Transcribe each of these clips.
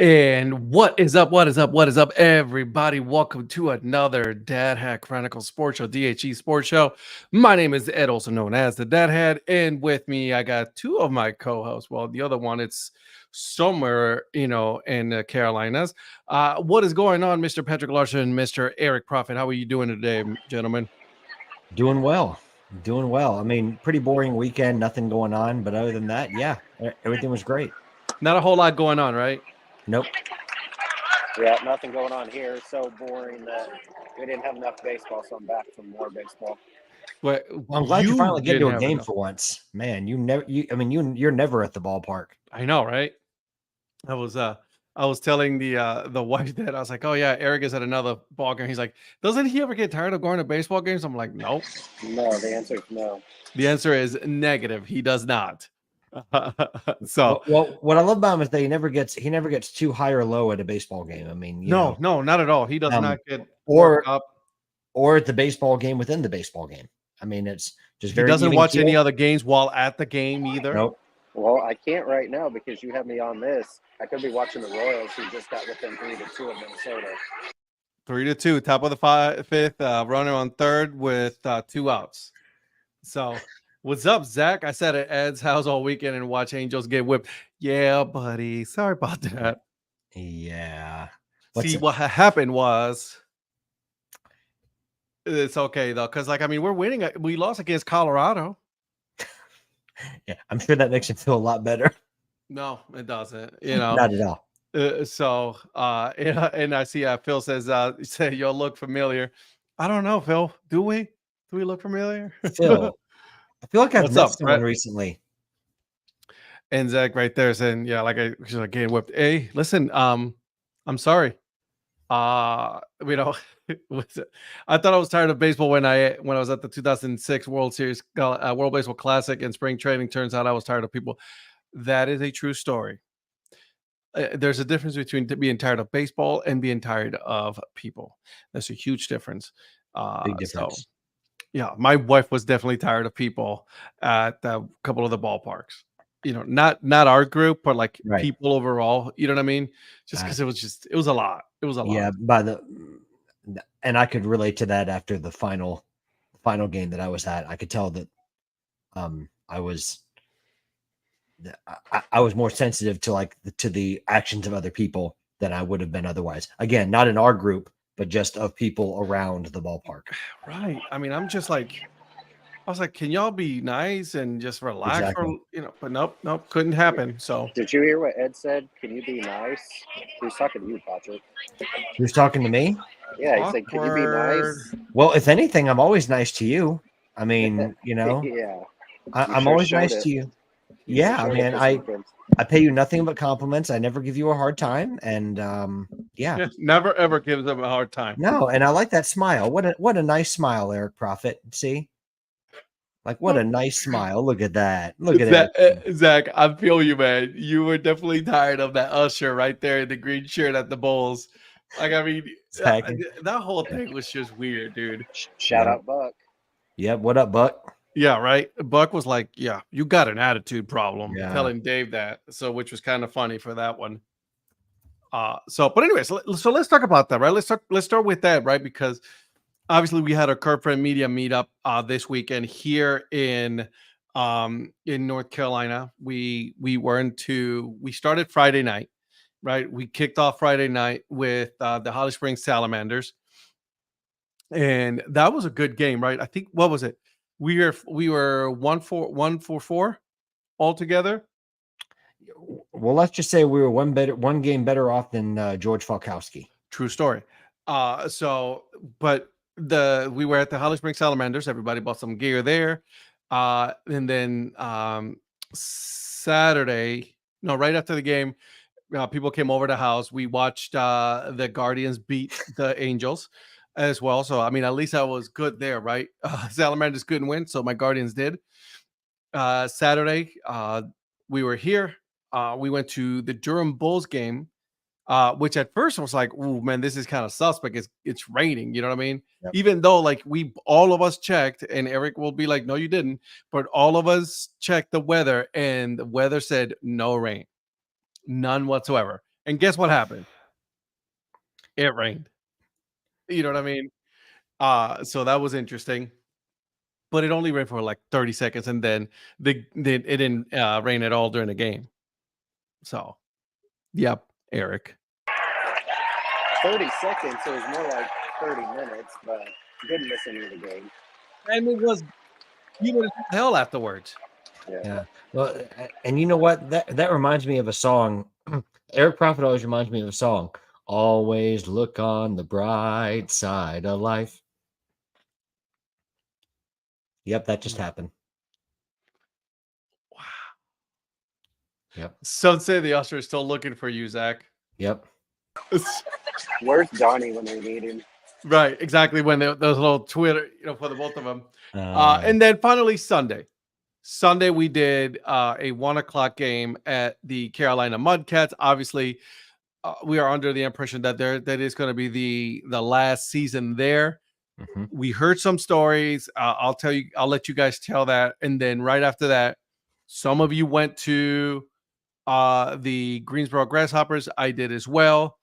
And what is up? What is up? What is up, everybody? Welcome to another Dad Hat Chronicle Sports Show, DHC Sports Show. My name is Ed, also known as the Dad Hat, and with me, I got two of my co-hosts. Well, the other one, it's somewhere, in the Carolinas. What is going on, Mr. Patrick Larson, Mr. Eric Prophet? How are you doing today, gentlemen? Doing well. Doing well. I mean, pretty boring weekend, nothing going on. But other than that, yeah, everything was great. Not a whole lot going on, right? Nope. Yeah, nothing going on here. So boring that we didn't have enough baseball, so I'm back for more baseball. Well, I'm glad you finally get didn't to a have game enough. for once. Man, you're never at the ballpark. I know, right? I was telling the wife that I was like, oh yeah, Eric is at another ball game. He's like, doesn't he ever get tired of going to baseball games? I'm like, nope. No, the answer is no. The answer is negative. He does not. So Well, what I love about him is that he never gets too high or low at a baseball game. I mean, no, not at all. He does not get or worked up. or at the baseball game within the baseball game. I mean, it's just He very. doesn't even watch keel. any other games while at the game either. Nope. Well, I can't right now because you have me on this. I could be watching the Royals, who just got within 3-2 of Minnesota. 3-2, top of the fifth, runner on third with 2 outs. So, what's up, Zach? I sat at Ed's house all weekend and watched Angels get whipped. Yeah, buddy. Sorry about that. Yeah. What happened was, it's okay though, because we're winning. We lost against Colorado. Yeah, I'm sure that makes him feel a lot better. No, it doesn't. Not at all. And I see Phil says, say you'll look familiar. I don't know, Phil. Do we look familiar? Phil, I feel like I've What's met up, someone Brett? recently. And Zach right there saying, yeah, she's like getting whipped. Hey, listen, I'm sorry. I thought I was tired of baseball when I was at the 2006 World Series World Baseball Classic and spring training. Turns out I was tired of people. That is a true story. There's a difference between being tired of baseball and being tired of people. That's a huge difference. Big difference. So, yeah, my wife was definitely tired of people at a couple of the ballparks. Not our group, but like Right. people overall. You know what I mean? Just because it was a lot. It was a lot. Yeah, and I could relate to that after the final game that I was at. I could tell that I was more sensitive to the actions of other people than I would have been otherwise. Again, not in our group, but just of people around the ballpark. Right. I mean, I was like, can y'all be nice and just relax? Exactly. But nope, couldn't happen. So Did you hear what Ed said? Can you be nice? He's talking to you, Patrick. Who's talking to me? Yeah, he said, can you be nice? Well, if anything, I'm always nice to you. I mean, Yeah. I'm sure always showed nice it. to you. You Yeah, showed it man. this I weekend. pay you nothing but compliments. I never give you a hard time, and yeah. never ever gives them a hard time. No, and I like that smile. What a nice smile, Eric Prophet. See, like what a nice smile. Look at that. Look at that. Zach, I feel you, man. You were definitely tired of that usher right there in the green shirt at the Bulls. Like, I mean, that whole thing was just weird, dude. Shout out Buck. Yep. What up, Buck? Yeah, right. Buck was like, "Yeah, you got an attitude problem." Yeah. Telling Dave that, which was kind of funny for that one. But anyways, so let's talk about that, right? Let's start with that, right? Because obviously we had our Curb Friend Media meetup this weekend here in North Carolina. We started Friday night, right? We kicked off Friday night with the Holly Springs Salamanders, and that was a good game, right? I think what was it? We were 1-4 altogether. Well, let's just say we were one game better off than George Falkowski. True story. But we were at the Holly Springs Salamanders. Everybody bought some gear there. And then Saturday, right after the game, people came over to the house. We watched the Guardians beat the Angels as well. So, I mean, at least I was good there, right? Salamanders couldn't win, so my Guardians did. Saturday, we were here. We went to the Durham Bulls game, which at first was like, "Oh man, this is kind of suspect. It's raining." You know what I mean? Yep. Even though like all of us checked, and Eric will be like, "No, you didn't," but all of us checked the weather, and the weather said no rain, none whatsoever. And guess what happened? It rained. You know what I mean? So that was interesting. But it only rained for like 30 seconds, and then it didn't rain at all during the game. So, yep, Eric. 30 seconds, so it was more like 30 minutes, but didn't miss any of the game. And it was you would hell afterwards. Yeah. Well, and you know what? That reminds me of a song. Eric Prophet always reminds me of a song. Always look on the bright side of life. Yep, that just happened. Wow. Yep. Some say the Oscar is still looking for you, Zach. Yep. Where's Donnie when they need him? Right, exactly. When those little Twitter, for the both of them. And then finally Sunday. Sunday we did a 1:00 game at the Carolina Mudcats. Obviously, we are under the impression that that is going to be the last season there. Mm-hmm. We heard some stories. I'll let you guys tell that, and then right after that, some of you went to the Greensboro Grasshoppers. I did as well,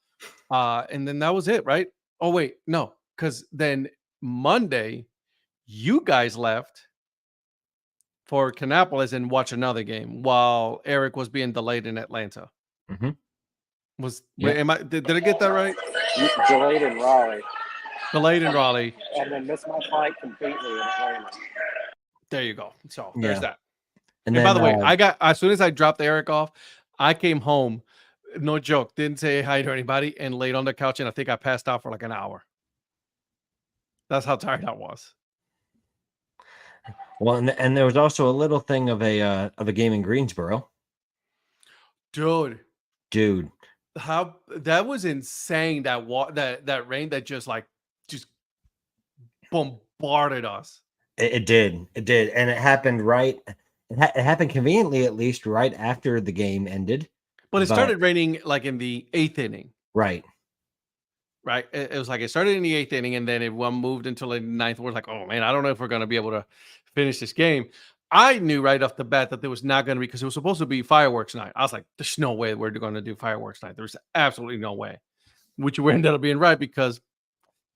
and then that was it, right? Oh wait, no, because then Monday, you guys left for Kannapolis and watch another game while Eric was being delayed in Atlanta. Mm-hmm. Did I get that right? Delayed in Raleigh. Delayed in Raleigh. And then missed my flight completely in Atlanta. There you go. So there's that. And by the way, then, I got as soon as I dropped Eric off, I came home. No joke. Didn't say hi to anybody and laid on the couch, and I think I passed out for like an hour. That's how tired I was. well, and there was also a little thing of a game in Greensboro. Dude. How that was insane. That rain that just bombarded us. It did, and it happened right. It happened conveniently, at least, right after the game ended. But it started raining like in the 8th inning. Right. It was like it started in the 8th inning, and then it moved until the 9th. We're like, oh man, I don't know if we're going to be able to finish this game. I knew right off the bat that there was not going to be, because it was supposed to be fireworks night. I was like, there's no way we're going to do fireworks night. There's absolutely no way. Which we ended up being right, because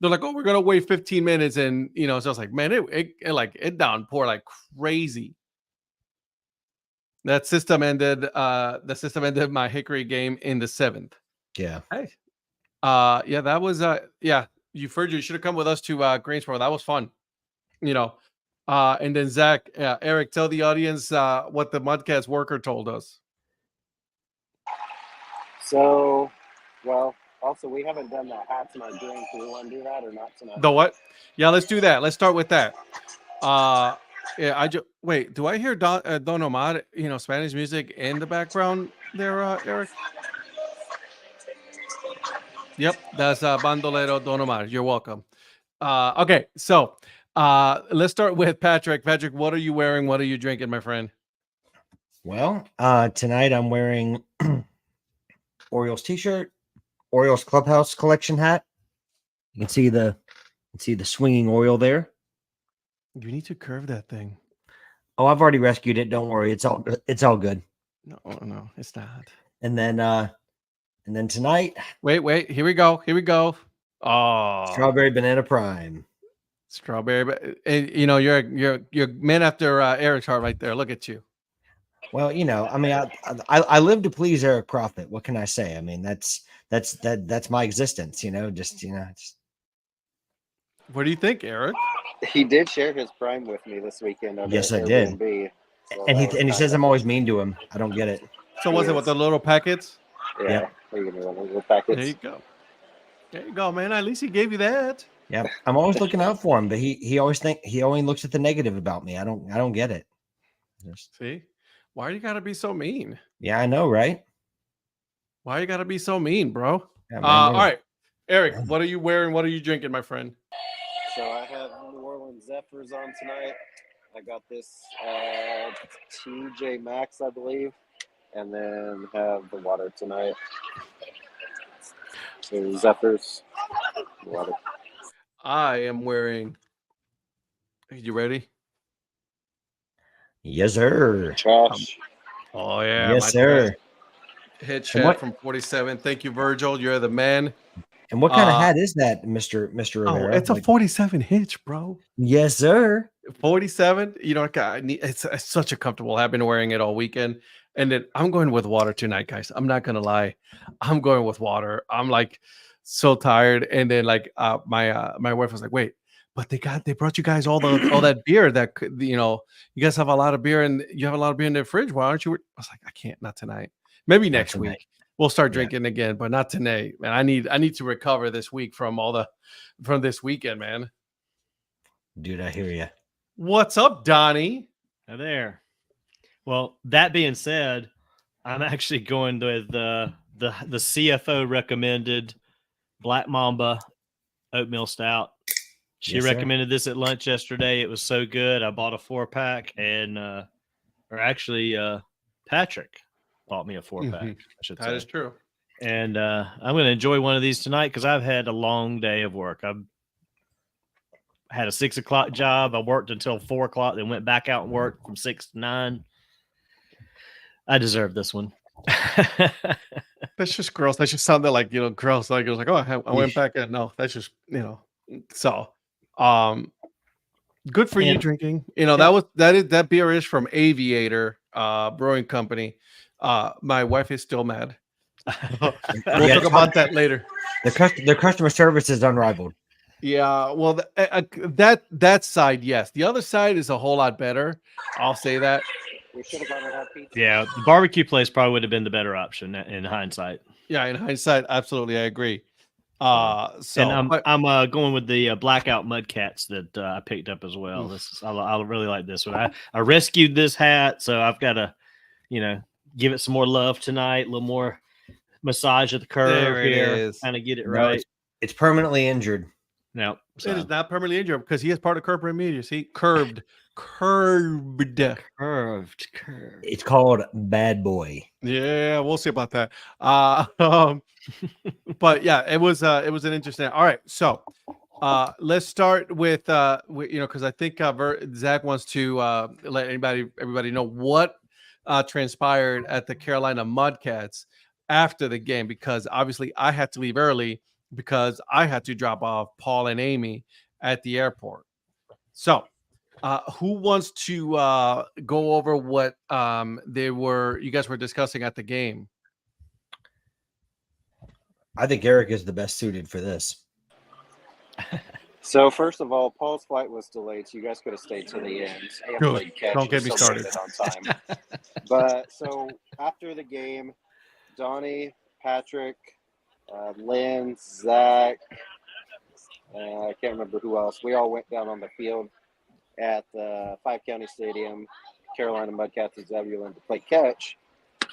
they're like, oh, we're going to wait 15 minutes. And, so I was like, man, it downpour like crazy. That system ended. The system ended my Hickory game in the 7th. Yeah. Hey. Yeah, that was you should have come with us to Greensboro. That was fun. And then Zach, Eric, tell the audience what the Mudcats worker told us. So, well, also we haven't done the hat tonight drink. Do we want to do that or not tonight? The what? Yeah, let's do that. Let's start with that. Yeah, wait. Do I hear Don Omar, Spanish music in the background there, Eric? Yep, that's Bandolero Don Omar. You're welcome. Okay, so let's start with Patrick. Patrick, what are you wearing? What are you drinking, my friend? Well, tonight I'm wearing Orioles t-shirt, Orioles Clubhouse collection hat. You can see the swinging Oriole there. You need to curve that thing. Oh, I've already rescued it. Don't worry. It's all good. It's all good. No, it's not. And then tonight. Wait. Here we go. Oh, Strawberry Banana Prime. Strawberry, and you're man after Eric's heart right there. Look at you. Well, I mean, I live to please Eric Prophet. What can I say? I mean, that's my existence. What do you think, Eric? He did share his prime with me this weekend. Yes, I did. So and he says I'm always mean to him. I don't get it. So was it with the little packets? Yeah. Little packets. There you go, man. At least he gave you that. Yeah, I'm always looking out for him, but he always looks at the negative about me. I don't get it. See, why you gotta be so mean? Yeah, I know, right? Why you gotta be so mean, bro? Yeah, all right, Eric, what are you wearing? What are you drinking, my friend? So I have New Orleans Zephyrs on tonight. I got this TJ Maxx, I believe, and then have the water tonight. So Zephyrs, water. I am wearing. Are you ready? Yes, sir. Trash. Oh yeah. Yes, sir. Hit And chat what from 47. Thank you, Virgil. You're the man. and what kind of Uh, hat is that, Mr. oh, Rivera? it's a 47 hitch, bro. Yes, sir. 47. You know, it's such a comfortable. I've been wearing it all weekend. And then I'm going with water tonight, guys. I'm not gonna lie. I'm going with water. I'm like so tired. And then like my wife was like, wait, but they brought you guys all that beer that you know, you guys have a lot of beer and you have a lot of beer in the fridge. Why aren't you? I was like, I can't, not tonight. Maybe Not next tonight. week. We'll start Yeah. drinking again, but not today. Man, I need to recover this week from this weekend, man. Dude, I hear you. What's up, Donnie? Hi there. Well, that being said, I'm actually going with the CFO recommended Black Mamba oatmeal stout. She Yes, sir. recommended this at lunch yesterday. It was so good. I bought a 4-pack, and Patrick bought me a 4-pack. I should That say. is true. And I'm going to enjoy one of these tonight because I've had a long day of work. I've had a 6 o'clock job. I worked until 4 o'clock, then went back out and worked from 6 to 9. I deserve this one. That's just gross. That just sounded like, you know, gross. Like it was like, oh, I went back in. No, that's just, you know. So, good for you And- drinking. You know, that beer is from Aviator Brewing Company. My wife is still mad. We'll Yeah, talk about that later. Their customer service is unrivaled. Yeah, well, that side, yes. The other side is a whole lot better. I'll say that. We should have gone and had pizza. Yeah, the barbecue place probably would have been the better option in hindsight. Yeah, in hindsight, absolutely, I agree. So I'm going with the blackout mudcats that I picked up as well. I really like this one. I rescued this hat, so I've got to, give it some more love tonight. A little more massage at the curve There it here, is. kind of get it No, right. It's permanently injured. No, it is not permanently injured because he is part of corporate media. See, curved. curved. It's called Bad Boy. Yeah, we'll see about that. But yeah, it was an interesting. All right, so let's start with because I think Zach wants to let everybody know what transpired at the Carolina Mudcats after the game, because obviously I had to leave early because I had to drop off Paul and Amy at the airport. So who wants to go over what you guys were discussing at the game? I think Eric is the best suited for this. So first of all, Paul's flight was delayed, so you guys could have stayed to the end. And Good. played catch. Don't get You me still made started. it on time. But so after the game, Donnie, Patrick, Lynn, Zach, I can't remember who else. We all went down on the field at the 5-County Stadium, Carolina Mudcats and Zebulon, to play catch.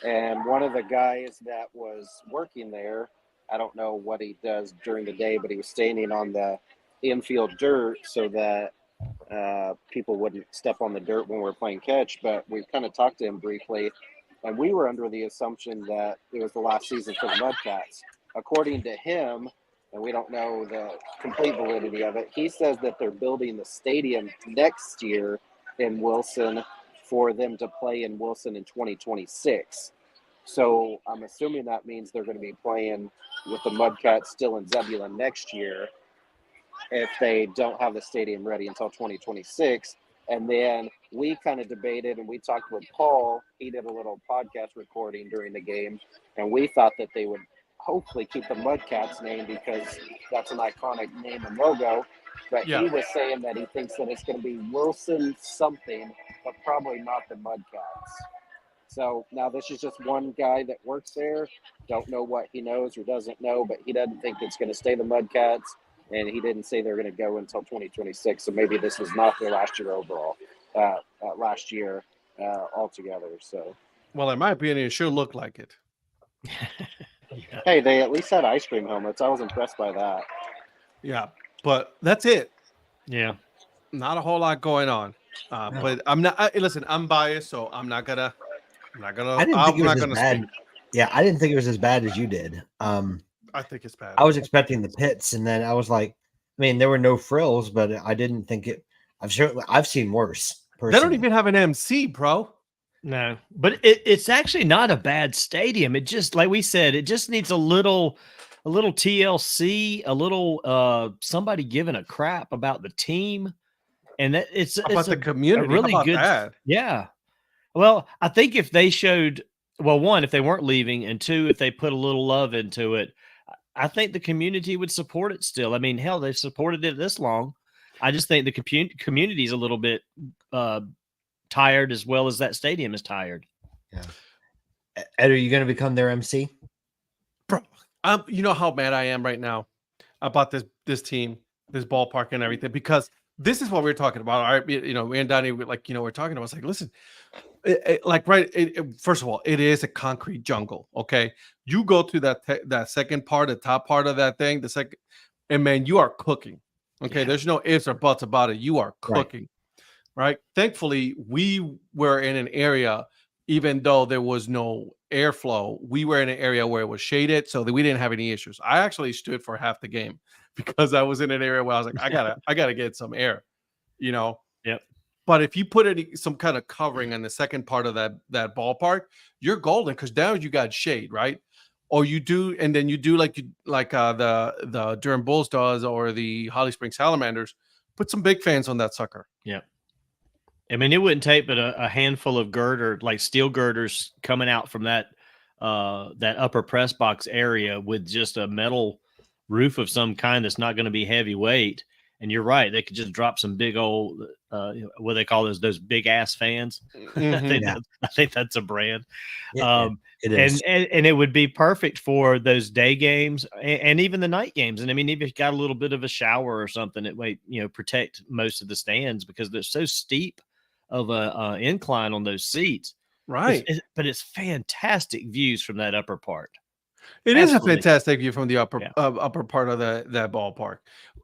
And one of the guys that was working there, I don't know what he does during the day, but he was standing on the infield dirt so that people wouldn't step on the dirt when we were playing catch. But we kind of talked to him briefly, and we were under the assumption that it was the last season for the Mudcats. According to him, and we don't know the complete validity of it, he says that they're building the stadium next year in Wilson for them to play in Wilson in 2026. So I'm assuming that means they're going to be playing with the Mudcats still in Zebulon next year if they don't have the stadium ready until 2026. And then we kind of debated and we talked with Paul. He did a little podcast recording during the game, and we thought that they would hopefully keep the Mudcats name because that's an iconic name and logo. But Yeah. he was saying that he thinks that it's going to be Wilson something, but probably not the Mudcats. So now this is just one guy that works there. Don't know what he knows or doesn't know, but he doesn't think it's going to stay the Mudcats, and he didn't say they're going to go until 2026. So maybe this is not their last year overall, altogether. So, Well, in my opinion, it sure looked like it. hey, they at least had ice cream helmets. I was impressed by that. Yeah, but that's it. Yeah. Not a whole lot going on. But I'm not. Listen, I'm biased, so I'm not gonna. I didn't think it was as bad. Yeah, I didn't think it was as bad as you did. I think it's bad. I was expecting the pits, and then I was like, I mean, there were no frills, but I didn't think it. I've seen worse. They don't Personally. even have an MC, bro. No, but it's actually not a bad stadium. It just, like we said, it just needs a little TLC, a little somebody giving a crap about the team, and that it's How about the a community? How really about good. that? Yeah. Well, I think if they showed, well, one, if they weren't leaving, and two, if they put a little love into it, I think the community would support it still. I mean, hell, they've supported it this long. I just think the community is a little bit tired, as well as that stadium is tired. Yeah. Ed, are you going to become their MC? Bro, you know how mad I am right now about this team, this ballpark, and everything, because this is what we're talking about. All right, you know, me and Donnie, we're talking about. It's like, listen, first of all, it is a concrete jungle. Okay, you go to that second part, the top part of that thing, the second, and man, you are cooking. Okay, there's no ifs or buts about it. You are cooking, right? Thankfully, we were in an area, even though there was no airflow, we were in an area where it was shaded, so that we didn't have any issues. I actually stood for half the game because I was in an area where I was like, I gotta get some air, you know. Yep. But if you put some kind of covering on the second part of that ballpark, you're golden, because now you got shade, right? Or you do, and then you do like the Durham Bulls does, or the Holly Springs Salamanders, put some big fans on that sucker. Yeah. I mean, it wouldn't take but a handful of steel girders coming out from that upper press box area with just a metal roof of some kind that's not going to be heavyweight. And you're right, they could just drop some big old what they call those big ass fans. Mm-hmm. I think that's a brand. It is. And it would be perfect for those day games and even the night games. And I mean, if you got a little bit of a shower or something, it might, protect most of the stands, because they're so steep of a incline on those seats. Right. But it's fantastic views from that upper part. It is a fantastic view from the upper part of that ballpark.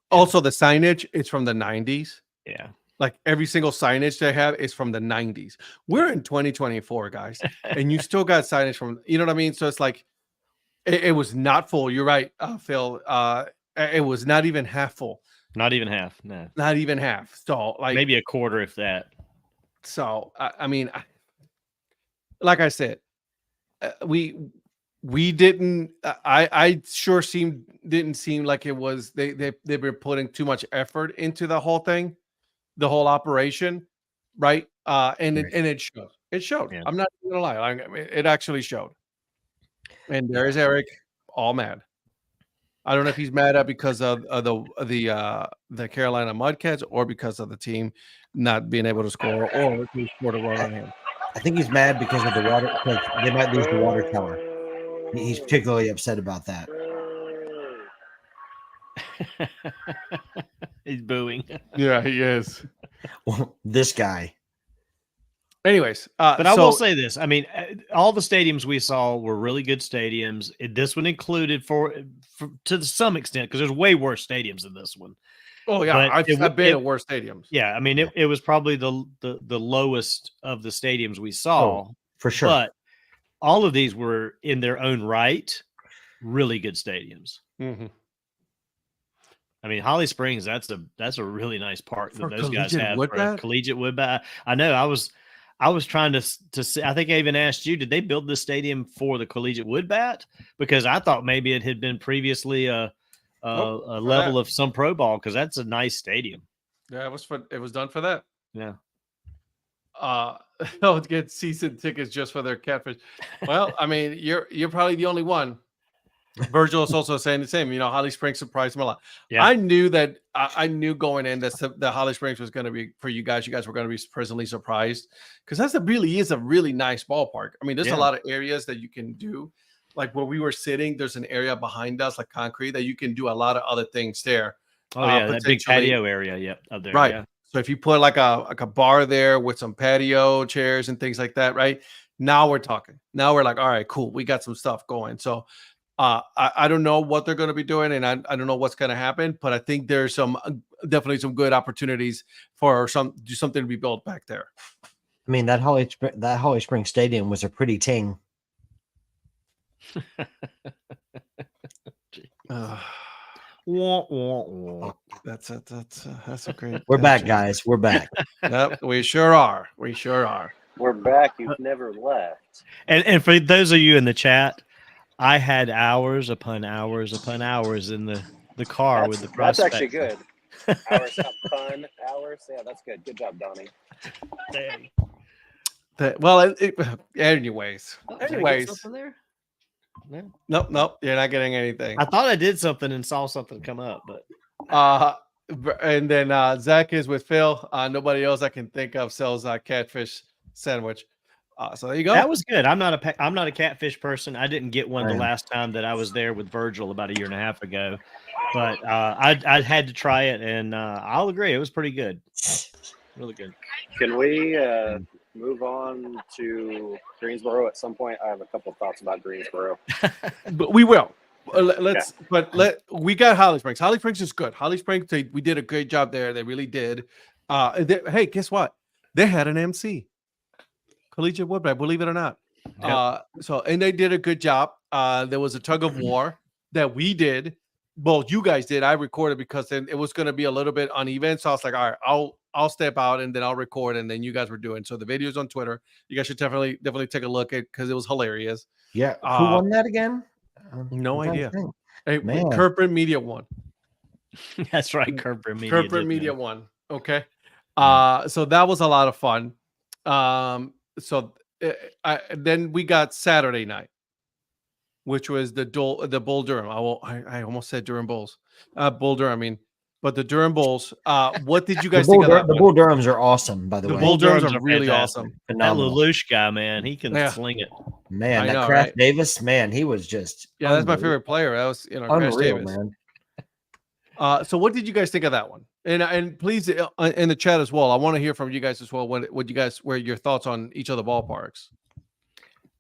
Also, the signage is from the 90s. Yeah. Like every single signage they have is from the 90s. We're in 2024, guys, and you still got signage from, you know what I mean? So it's like, it was not full. You're right, Phil. It was not even half full. Not even half. No. Not even half. So like maybe a quarter, if that. So I mean, like I said, we didn't. I sure didn't seem like it was. They were putting too much effort into the whole thing, the whole operation, right? And it showed. It showed. Yeah. I'm not gonna lie. I mean, it actually showed. And there's Eric, all mad. I don't know if he's mad at because of the Carolina Mudcats, or because of the team not being able to score, or if he scored a run on him. I think he's mad because of the water, because they might lose the water tower. He's particularly upset about that. He's booing. Yeah, he is. Well, this guy. Anyways, but I will say this. I mean, all the stadiums we saw were really good stadiums. This one included for to some extent, because there's way worse stadiums than this one. Oh yeah, I've been at worse stadiums. Yeah, I mean, it was probably the lowest of the stadiums we saw, for sure. But all of these were in their own right really good stadiums. Mm-hmm. I mean, Holly Springs, that's a really nice park that those guys have for a collegiate woodbat. I know. I was trying to see. I think I even asked you, did they build this stadium for the collegiate woodbat? Because I thought maybe it had been previously a level of some pro ball, because that's a nice stadium. Yeah, it was done for that. Yeah. To get season tickets just for their catfish. Well, I mean, you're probably the only one. Virgil is also saying the same. Holly Springs surprised him a lot. Yeah. I knew going in that the Holly Springs was going to be, for you guys were going to be pleasantly surprised, because that really is a really nice ballpark. I mean, there's a lot of areas that you can do. Like where we were sitting, there's an area behind us, like concrete, that you can do a lot of other things there. Oh yeah, that big patio area, yep, up there. Right. Yeah. So if you put like a bar there with some patio chairs and things like that, right? Now we're talking. Now we're like, all right, cool, we got some stuff going. So I don't know what they're going to be doing, and I don't know what's going to happen, but I think there's definitely some good opportunities for something to be built back there. I mean, that Holly Springs Stadium was a pretty ting. That's a great. We're back, guys. We're back. Yep, we sure are. We're back. You've never left. And for those of you in the chat, I had hours upon hours upon hours in the car with the That's Prospector. actually good. Hours upon hours. Yeah, that's good. Good job, Donnie. Well, anyways. Oh, did I get Anyways. something there? No. Nope. You're not getting anything. I thought I did something and saw something come up, but And then Zach is with Phil. Nobody else I can think of sells catfish sandwich. So there you go. that was good. I'm not a catfish person. I didn't get one the Right. last time that I was there with Virgil about 1.5 years ago, but I had to try it, and I'll agree, it was pretty good, really good. Can we move on to Greensboro at some point? I have a couple of thoughts about Greensboro. But we will. Let's. But we got Holly Springs. Holly Springs is good. Holly Springs. We did a great job there. They really did. Hey, guess what? They had an MC. Collegiate Woodbine, believe it or not. Yep. And they did a good job. There was a tug of war that we did. Well, you guys did. I recorded because then it was going to be a little bit uneven. So I was like, all right, I'll step out and then I'll record. And then you guys were doing. So the video's on Twitter. You guys should definitely take a look at because it was hilarious. Yeah. Who won that again? No I'm trying to idea. think. Hey, Man. Corporate Media won. That's right, Corporate Media. Corporate did Media that. won. Okay. So that was a lot of fun. Then we got Saturday night, which was the Bull Durham. I almost said Durham Bulls. Bull Durham, I mean, but the Durham Bulls. What did you guys think of that? The Bull Durhams are awesome, by the The way. Bull Durhams Durhams are are really fantastic. awesome. That Phenomenal. Lelouch guy, man, he can Yeah. sling it. Man, I that know, Craft right? Davis, man, he was just Yeah, that's my unreal. favorite player. That was Crash Unreal, Davis. man. So what did you guys think of that one? And please in the chat as well. I want to hear from you guys as well. What you guys were your thoughts on each of the ballparks?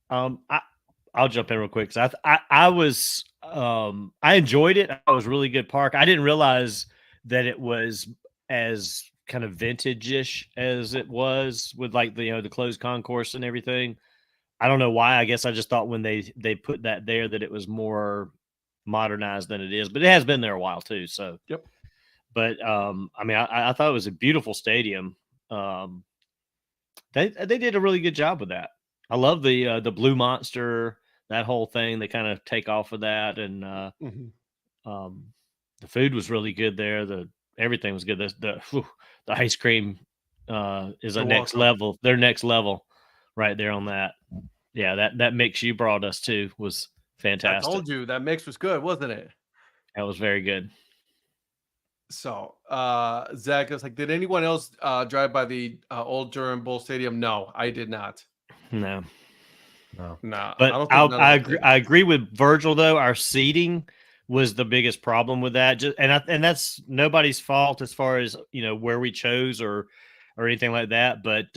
I'll jump in real quick. I was I enjoyed it. It was a really good park. I didn't realize that it was as kind of vintage-ish as it was with like the closed concourse and everything. I don't know why. I guess I just thought when they put that there that it was more modernized than it is, but it has been there a while too. So Yep. But I mean, I thought it was a beautiful stadium. They did a really good job with that. I love the Blue Monster, that whole thing. They kind of take off of that, and the food was really good there. Everything was good. The ice cream is a next level. Their next level, right there on that. Yeah, that mix you brought us to was fantastic. I told you that mix was good, wasn't it? That was very good. So Zach is like, did anyone else drive by the old Durham Bull Stadium? No, I did not. No. No, But I agree with Virgil though. Our seating was the biggest problem with that. And that's nobody's fault as far as where we chose or anything like that. But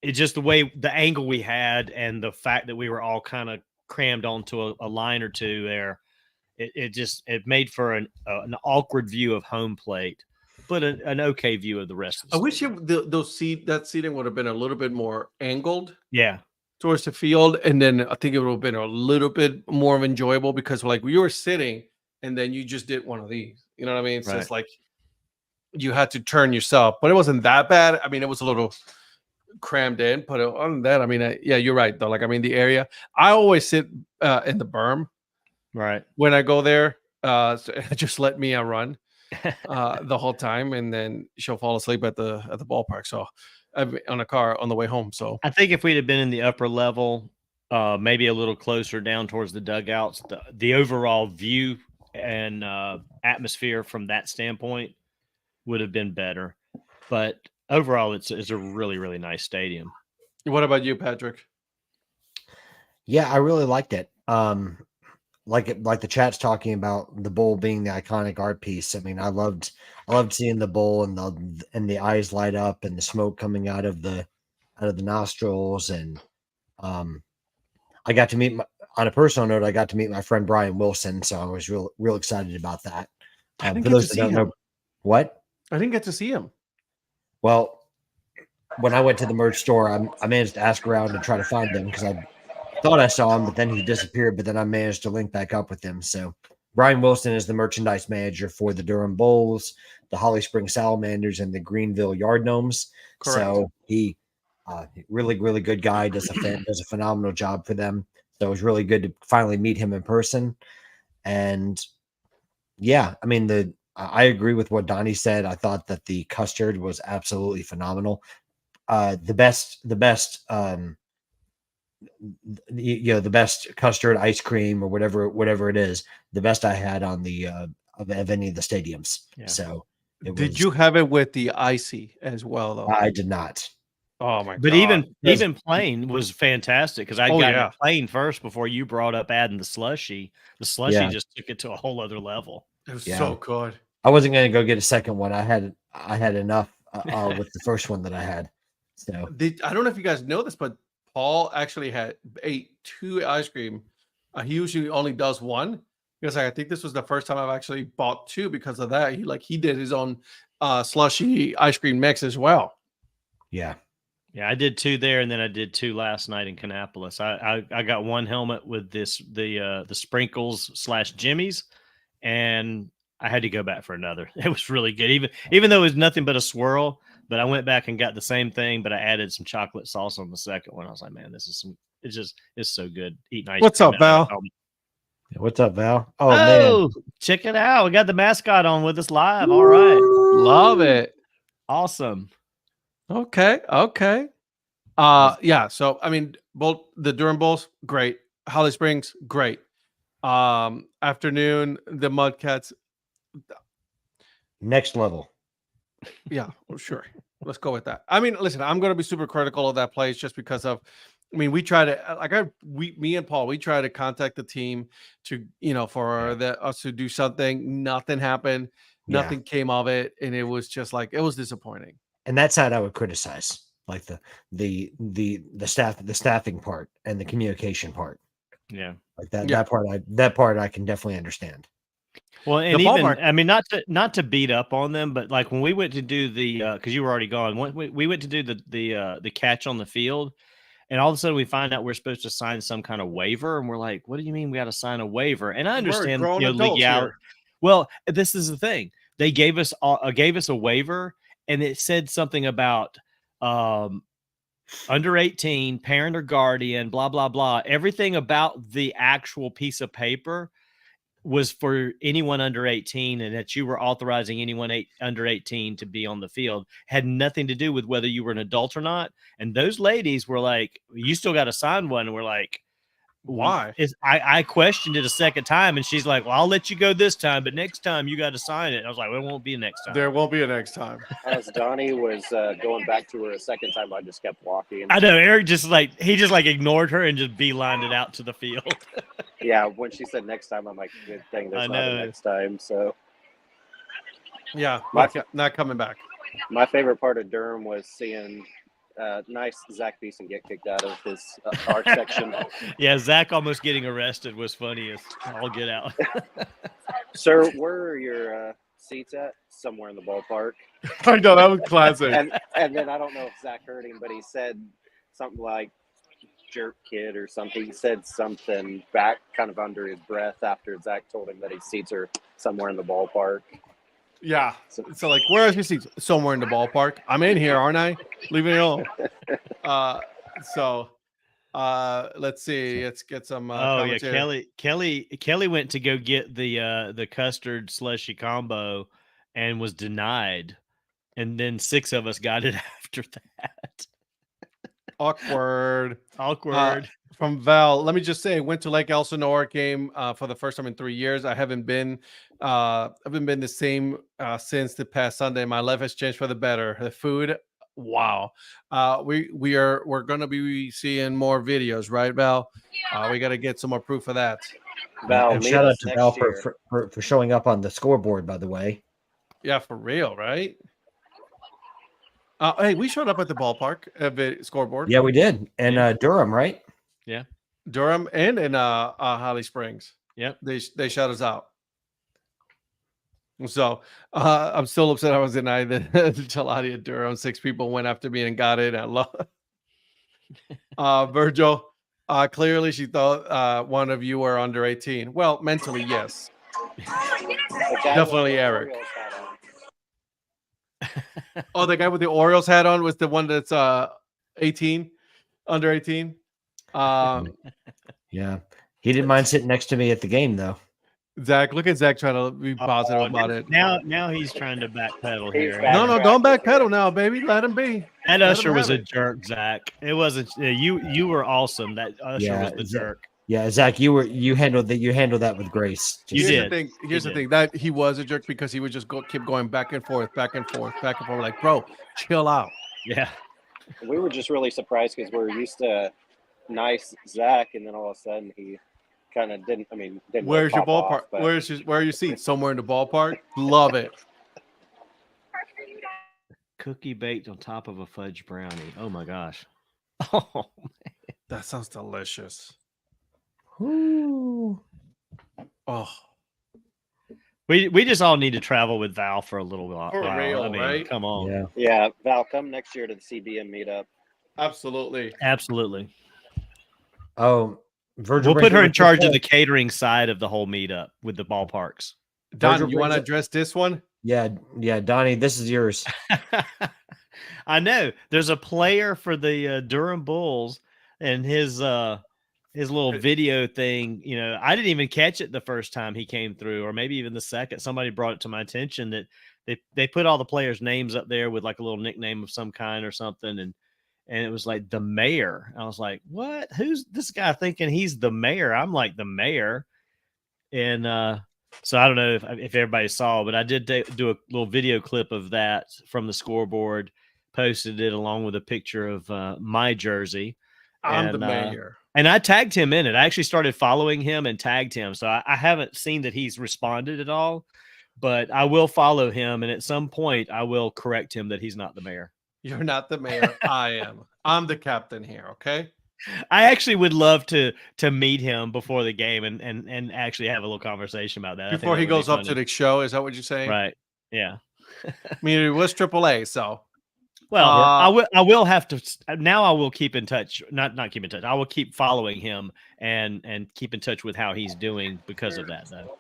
it's just the angle we had and the fact that we were all kind of crammed onto a line or two there. It made for an awkward view of home plate, but an okay view of the rest of the I wish that seating would have been a little bit more angled. Yeah. Towards the field, and then I think it would have been a little bit more enjoyable because like we were sitting and then you just did one of these. You know what I mean? So Right. it's like you had to turn yourself, but it wasn't that bad. I mean, it was a little crammed in, but other than that, I mean, yeah, you're right though. Like, I mean, the area, I always sit in the berm. Right. When I go there, so just let Mia run the whole time, and then she'll fall asleep at the ballpark. So on a car on the way home. So I think if we'd have been in the upper level, maybe a little closer down towards the dugouts, the overall view and atmosphere from that standpoint would have been better. But overall, it's a really, really nice stadium. What about you, Patrick? Yeah, I really liked it. Like the chat's talking about the bowl being the iconic art piece. I mean, I loved seeing the bowl and the eyes light up and the smoke coming out of the nostrils. And I got to meet on a personal note, I got to meet my friend Brian Wilson, so I was real excited about that. I didn't For get those to that see don't him. know, what? I didn't get to see him. Well, when I went to the merch store, I managed to ask around and try to find him because I thought I saw him, but then he disappeared. But then I managed to link back up with him. So Brian Wilson is the merchandise manager for the Durham Bulls, the Holly Springs Salamanders, and the Greenville Yard Gnomes. Correct. So he Really, really good guy. Does a phenomenal job for them. So it was really good to finally meet him in person. And yeah, I mean, I agree with what Donnie said. I thought that the custard was absolutely phenomenal. The best, the best custard ice cream or whatever it is, the best I had on the of any of the stadiums. Yeah. So Did you have it with the icy as well, though? I did not. Oh my But god! even plain was fantastic because I Oh, got yeah. it plain first before you brought up adding the slushy. The slushy Yeah. just took it to a whole other level. It was Yeah. so good. I wasn't going to go get a second one. I had enough with the first one that I had. So I don't know if you guys know this, but Paul actually ate 2 ice cream. He usually only does 1 because I think this was the first time I've actually bought 2 because of that. He did his own slushy ice cream mix as well. yeah. Yeah, I did 2 there, and then I did 2 last night in Kannapolis. I got 1 helmet with the sprinkles / Jimmy's, and I had to go back for another. It was really good, even though it was nothing but a swirl. But I went back and got the same thing, but I added some chocolate sauce on the second one. I was like, man, it's so good eating ice What's cream. up, Val? What's up, Val? Oh man, check it out! We got the mascot on with us live. All right, Love it. awesome. Okay. Yeah. So I mean, both the Durham Bulls, great. Holly Springs, great. Afternoon, the Mudcats, next level. yeah, well, sure. Let's go with that. I mean, listen, I'm going to be super critical of that place just because of, I mean, we try to, me and Paul, we try to contact the team to, for us to do something. Nothing happened. Yeah. Nothing came of it. And it was just like, it was disappointing. And that side I would criticize, like the staffing part and the communication part. Yeah, like that part I can definitely understand. Well, and The even ballpark- I mean, not to beat up on them, but like when we went to do the because you were already gone, we went to do the catch on the field, and all of a sudden we find out we're supposed to sign some kind of waiver, and we're like, what do you mean we got to sign a waiver? And I understand, grown adults legality. here. Well, this is the thing. They gave us a waiver, and it said something about under 18, parent or guardian, blah blah blah. Everything about the actual piece of paper was for anyone under 18, and that you were authorizing anyone under 18 to be on the field. Had nothing to do with whether you were an adult or not. And those ladies were like, you still got to sign one. And we're like, why? I questioned it a second time, and she's like, well, I'll let you go this time, but next time you got to sign it. And I was like, well, it won't be a next time. There won't be a next time. As Donnie was going back to her a second time, I just kept walking. I know Eric just ignored her and just beelined it out to the field. Yeah, when she said next time, I'm like, good thing there's not a next time. So Yeah, not coming back. my favorite part of Durham was seeing nice Zach Beeson get kicked out of his our section. Yeah, Zach almost getting arrested was funny as all get out. Sir, where are your seats at? Somewhere in the ballpark. I know, that was classic. And then I don't know if Zach heard him, but he said something like jerk kid or something. He said something back kind of under his breath after Zach told him that his seats are somewhere in the ballpark. Yeah. So like, where are your seats? Somewhere in the ballpark. I'm in here, aren't I? Leave me alone. Let's see. Let's get some. Oh yeah, commentary. Kelly went to go get the custard slushy combo and was denied, and then 6 of us got it after that. Awkward. From Val, let me just say, went to Lake Elsinore game for the first time in 3 years. I haven't been the same since the past Sunday. My life has changed for the better. The food, wow. We're gonna be seeing more videos, right, Val? We got to get some more proof of that. Val, And meet shout out us to next Val year. for showing up on the scoreboard, by the way. Yeah, for real, right? Hey, we showed up at the ballpark scoreboard. Yeah, we did. And Durham, right? Yeah, Durham and in Holly Springs. Yep. They shut us out. So I'm still upset I was denied the gelati at Durham. 6 people went after me and got it. I love Virgil. Clearly she thought one of you were under 18. Well, mentally, yes. Definitely Eric. Oh, the guy with the Orioles hat on was the one that's 18, under 18. Yeah, he didn't mind sitting next to me at the game though. Zach, look at Zach trying to be positive about it. Now he's trying to backpedal He's here. back. No, don't backpedal now, baby. Let him be. That Let him usher was have a it. jerk, Zach. It wasn't you. You were awesome. That usher was the jerk. Yeah, Zach, you handled that with grace. You Here's did. the thing. Here's You the did. thing. That he was a jerk because he would just keep going back and forth, back and forth, back and forth. Like, bro, chill out. Yeah. We were just really surprised because we're used to nice Zach, and then all of a sudden he kind of didn't. I mean, didn't. Where's your really pop ballpark? off, but Where are your seats? Somewhere in the ballpark. Love it. Cookie baked on top of a fudge brownie. Oh my gosh. Oh, That sounds delicious. Ooh. Oh, we just all need to travel with Val for a little while. For real, I mean, right? come on. yeah, Val, come next year to the CBM meetup. absolutely. Absolutely. Oh, Virgil We'll brings put her up in a charge good of the point. catering side of the whole meetup with the ballparks. Don, Virgil you want to brings up- address this one? Yeah, Donnie, this is yours. I know there's a player for the Durham Bulls, and his little video thing. You know, I didn't even catch it the first time he came through, or maybe even the second. Somebody brought it to my attention that they put all the players' names up there with like a little nickname of some kind or something, and it was like the mayor. I was like, what? Who's this guy thinking he's the mayor? I'm like the mayor, and so I don't know if everybody saw, but I did do a little video clip of that from the scoreboard, posted it along with a picture of my jersey. I'm the And, mayor. And I tagged him in it. I actually started following him and tagged him. So I haven't seen that he's responded at all, but I will follow him. And at some point I will correct him that he's not the mayor. You're not the mayor. I am. I'm the captain here. Okay. I actually would love to meet him before the game and actually have a little conversation about that. Before he goes up to the show, is that what you're saying? right. Yeah. I mean, it was AAA, so. Well, I will have to now. I will keep in touch. Not keep in touch. I will keep following him and keep in touch with how he's doing because of that, though.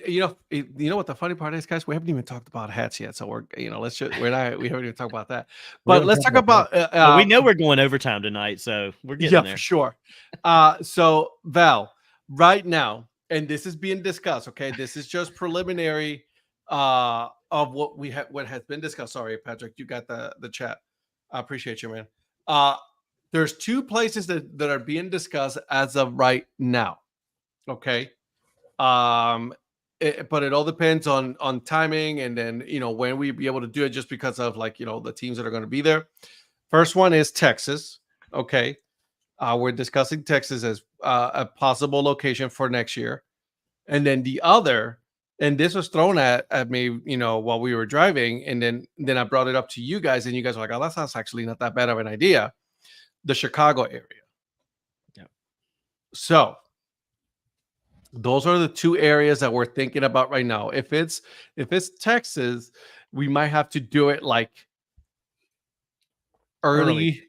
You know what the funny part is, guys? We haven't even talked about hats yet, so we haven't even talked about that. But let's talk about. Well, we know we're going overtime tonight, so we're getting there for sure. So Val, right now, and this is being discussed. Okay, this is just preliminary of what has been discussed. Sorry, Patrick, you got the chat. I appreciate you, man. There's two places that are being discussed as of right now. Okay. But it all depends on timing, and then when we be able to do it, just because of the teams that are going to be there. First one is Texas. Okay. We're discussing Texas as a possible location for next year. And then the other, and this was thrown at me, while we were driving, and then I brought it up to you guys, and you guys were like, oh, that sounds actually not that bad of an idea. The Chicago area. Yeah. So those are the two areas that we're thinking about right now. If it's Texas, we might have to do it like early.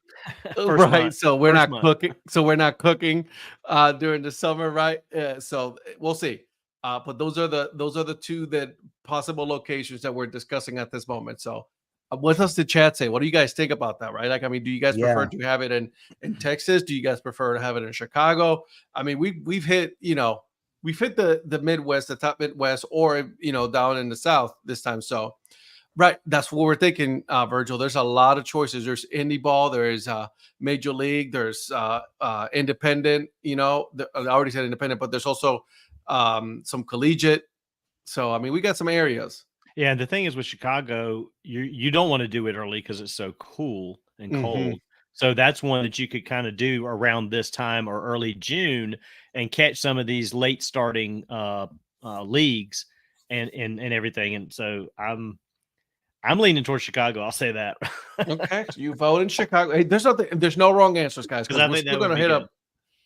Right. Month. So we're First not month. cooking. So we're not cooking during the summer, right? So we'll see. But those are the two that possible locations that we're discussing at this moment. So what does the chat say? What do you guys think about that? Right? Like, I mean, do you guys prefer to have it in Texas? Do you guys prefer to have it in Chicago? I mean, we've hit the Midwest, the top Midwest, or down in the South this time. So, right, that's what we're thinking, Virgil. There's a lot of choices. There's indie ball, there is Major League, there's independent. I already said independent, but there's also some collegiate. So, I mean, we got some areas. Yeah, the thing is with Chicago, you don't want to do it early because it's so cool and cold. So that's one that you could kind of do around this time or early June and catch some of these late starting leagues and everything. And so I'm leaning towards Chicago. I'll say that. Okay, so you vote in Chicago. Hey, there's no wrong answers, guys. Because we're still going to hit up.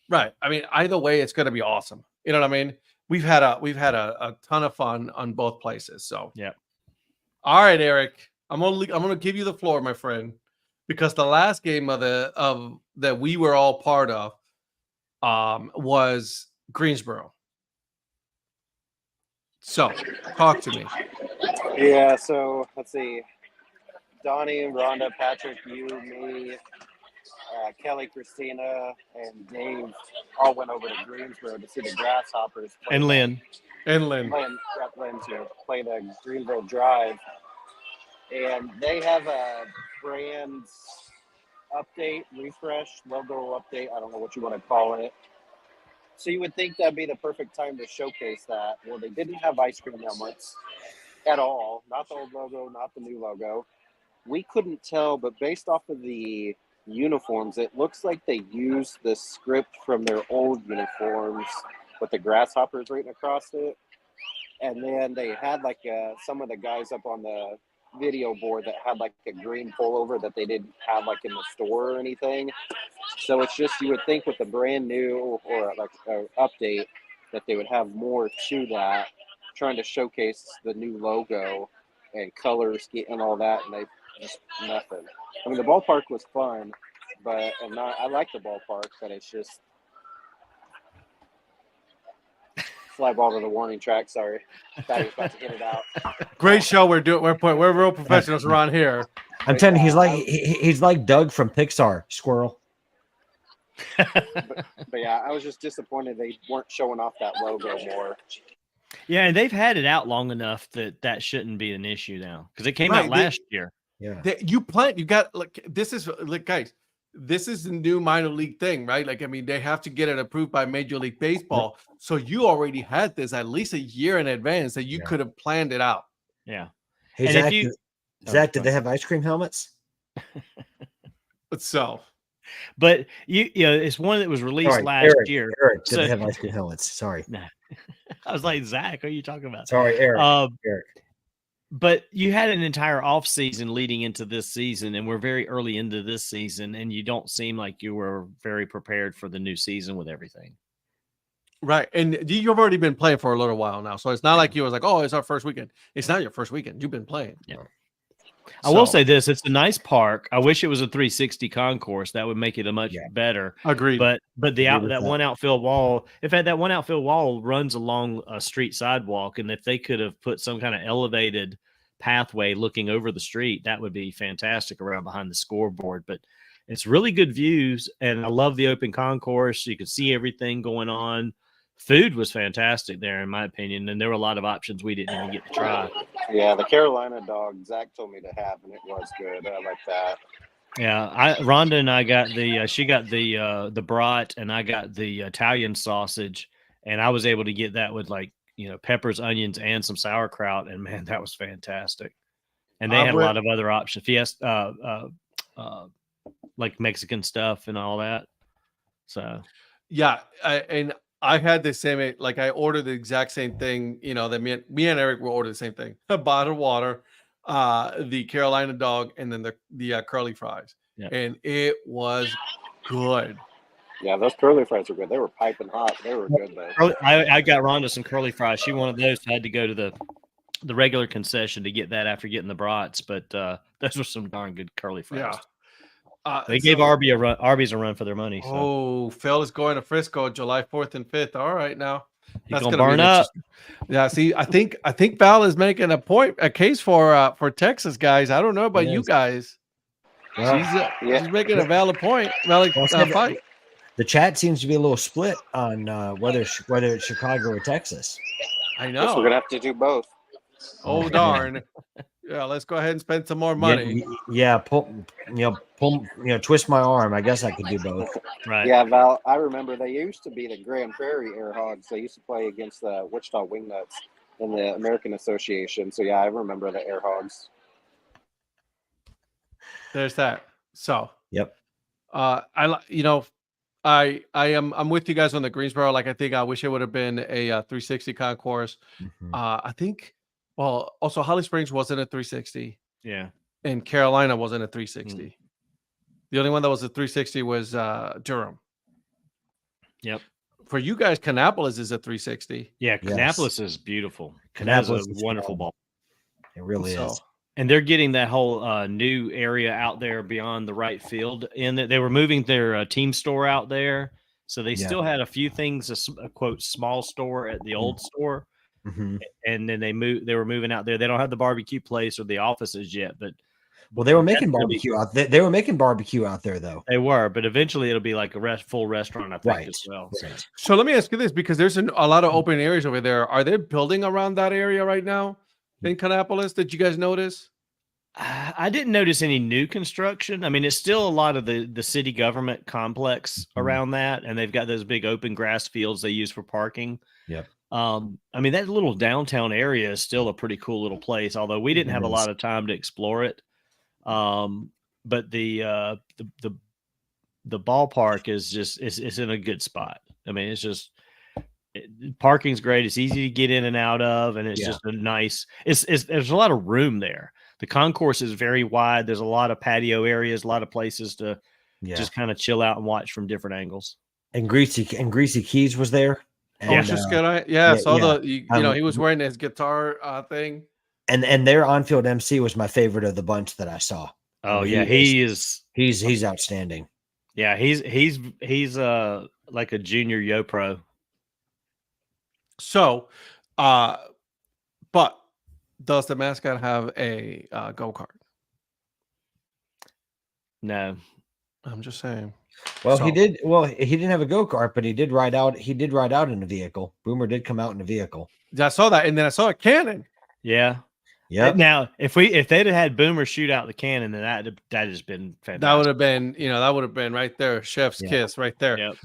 Right. I mean, either way, it's going to be awesome. You know what I mean? We've had a ton of fun on both places. So yeah. All right, Eric. I'm gonna give you the floor, my friend, because the last game of that we were all part of was Greensboro. So talk to me. Yeah, so let's see. Donnie, Rhonda, Patrick, you, me, Kelly, Christina, and Dave all went over to Greensboro to see the Grasshoppers play. And Lynn. And Lynn. Lynn too, play the Greenville Drive. And they have a brand update, refresh, logo update. I don't know what you want to call it. So you would think that'd be the perfect time to showcase that. Well, they didn't have ice cream helmets at all. Not the old logo, not the new logo. We couldn't tell, but based off of the uniforms, it looks like they used the script from their old uniforms with the grasshoppers written across it. And then they had like some of the guys up on the video board that had like a green pullover that they didn't have like in the store or anything. So it's just, you would think with the brand new or like an update that they would have more to that, trying to showcase the new logo and colors and all that, and they just nothing. I mean, the ballpark was fun, but I like the ballpark, but it's just fly ball to the warning track. Sorry, thought he was about to get it out. Great show. We're real professionals around here. I'm telling you, he's like Doug from Pixar. Squirrel. But yeah, I was just disappointed they weren't showing off that logo more. Yeah, and they've had it out long enough that shouldn't be an issue now because it came Right, out last year. Yeah. You got like this is like guys. This is the new minor league thing, right? Like, I mean, they have to get it approved by Major League Baseball. So you already had this at least a year in advance that you could have planned it out. Yeah. Hey, And Zach, did they have ice cream helmets? So, but you know, it's one that was released last year. Eric, did they have ice cream helmets? Sorry. I was like, Zach, what are you talking about? Sorry, Eric. Eric. But you had an entire off season leading into this season, and we're very early into this season, and you don't seem like you were very prepared for the new season with everything. right. And you've already been playing for a little while now. So it's not like you was like, oh, it's our first weekend. It's not your first weekend. You've been playing. Yeah. I will say this. It's a nice park. I wish it was a 360 concourse. That would make it a much better. Agreed. But that one outfield wall, in fact, that one outfield wall runs along a street sidewalk. And if they could have put some kind of elevated pathway looking over the street, that would be fantastic around behind the scoreboard. But it's really good views. And I love the open concourse. You can see everything going on. Food was fantastic there, in my opinion, and there were a lot of options we didn't even get to try. Yeah, the Carolina dog Zach told me to have, and it was good. I like that. Yeah, Rhonda and I got she got the brat, and I got the Italian sausage, and I was able to get that with peppers, onions, and some sauerkraut, and man, that was fantastic. And they had a lot of other options, like Mexican stuff and all that. So yeah, I had the same, like I ordered the exact same thing, that me and Eric will order the same thing. A bottle of water, the Carolina dog, and then the curly fries. Yeah. And it was good. Yeah, those curly fries were good. They were piping hot. They were good though. I got Rhonda some curly fries. She wanted those. I had to go to the regular concession to get that after getting the brats, but those were some darn good curly fries. Yeah. They gave Arby's a run for their money. So. Oh, Phil is going to Frisco July 4th and 5th. All right, now that's going to burn up. Yeah, see, I think Val is making a case for Texas guys. I don't know about you guys. Well, she's making a valid point. Fight. The chat seems to be a little split on whether it's Chicago or Texas. I know. Guess we're gonna have to do both. Oh darn. Yeah, let's go ahead and spend some more money. Yeah, twist my arm. I guess I could do both. Right. Yeah, Val, I remember they used to be the Grand Prairie Air Hogs. They used to play against the Wichita Wingnuts in the American Association. So yeah, I remember the Air Hogs. There's that. So yep. I'm with you guys on the Greensboro. Like I think I wish it would have been a 360 concourse. Mm-hmm. I think. Well, also Holly Springs wasn't a 360. Yeah. And Carolina wasn't a 360. Mm. The only one that was a 360 was Durham. Yep. For you guys, Kannapolis is a 360. Yeah, Kannapolis is beautiful. Kannapolis is a wonderful ball. It really is. And they're getting that whole new area out there beyond the right field. And they were moving their team store out there. So they still had a few things, a quote, small store at the old store. Mm-hmm. And then they were moving out there. They don't have the barbecue place or the offices yet, but Well, they were That's making gonna be- barbecue out there. They were making barbecue out there, though. They were, but eventually it'll be like a full restaurant, I think, Right. as well. So. Right. So let me ask you this, because there's a lot of open areas over there. Are they building around that area right now in Kannapolis? Did you guys notice? I didn't notice any new construction. I mean, it's still a lot of the city government complex around that, and they've got those big open grass fields they use for parking. Yep. I mean, that little downtown area is still a pretty cool little place, although we didn't have a lot of time to explore it. But the ballpark is just it's in a good spot. I mean, it's just parking's great. It's easy to get in and out of, and it's just a nice. It's there's a lot of room there. The concourse is very wide. There's a lot of patio areas, a lot of places to just kind of chill out and watch from different angles. And Greasy Keys was there. And, I saw you know, he was wearing his guitar thing. And their on-field MC was my favorite of the bunch that I saw. Oh I mean, he's outstanding. Yeah, he's like a junior yo pro. So, but does the mascot have a go-kart? No. I'm just saying. Well, he did. Well, he didn't have a go-kart, but he did ride out. He did ride out in a vehicle. Boomer did come out in a vehicle. I saw that, and then I saw a cannon. Yeah. Yeah. Now, if they'd have had Boomer shoot out the cannon, then that has been fantastic. That would have been, that would have been right there, chef's kiss, right there. Yep.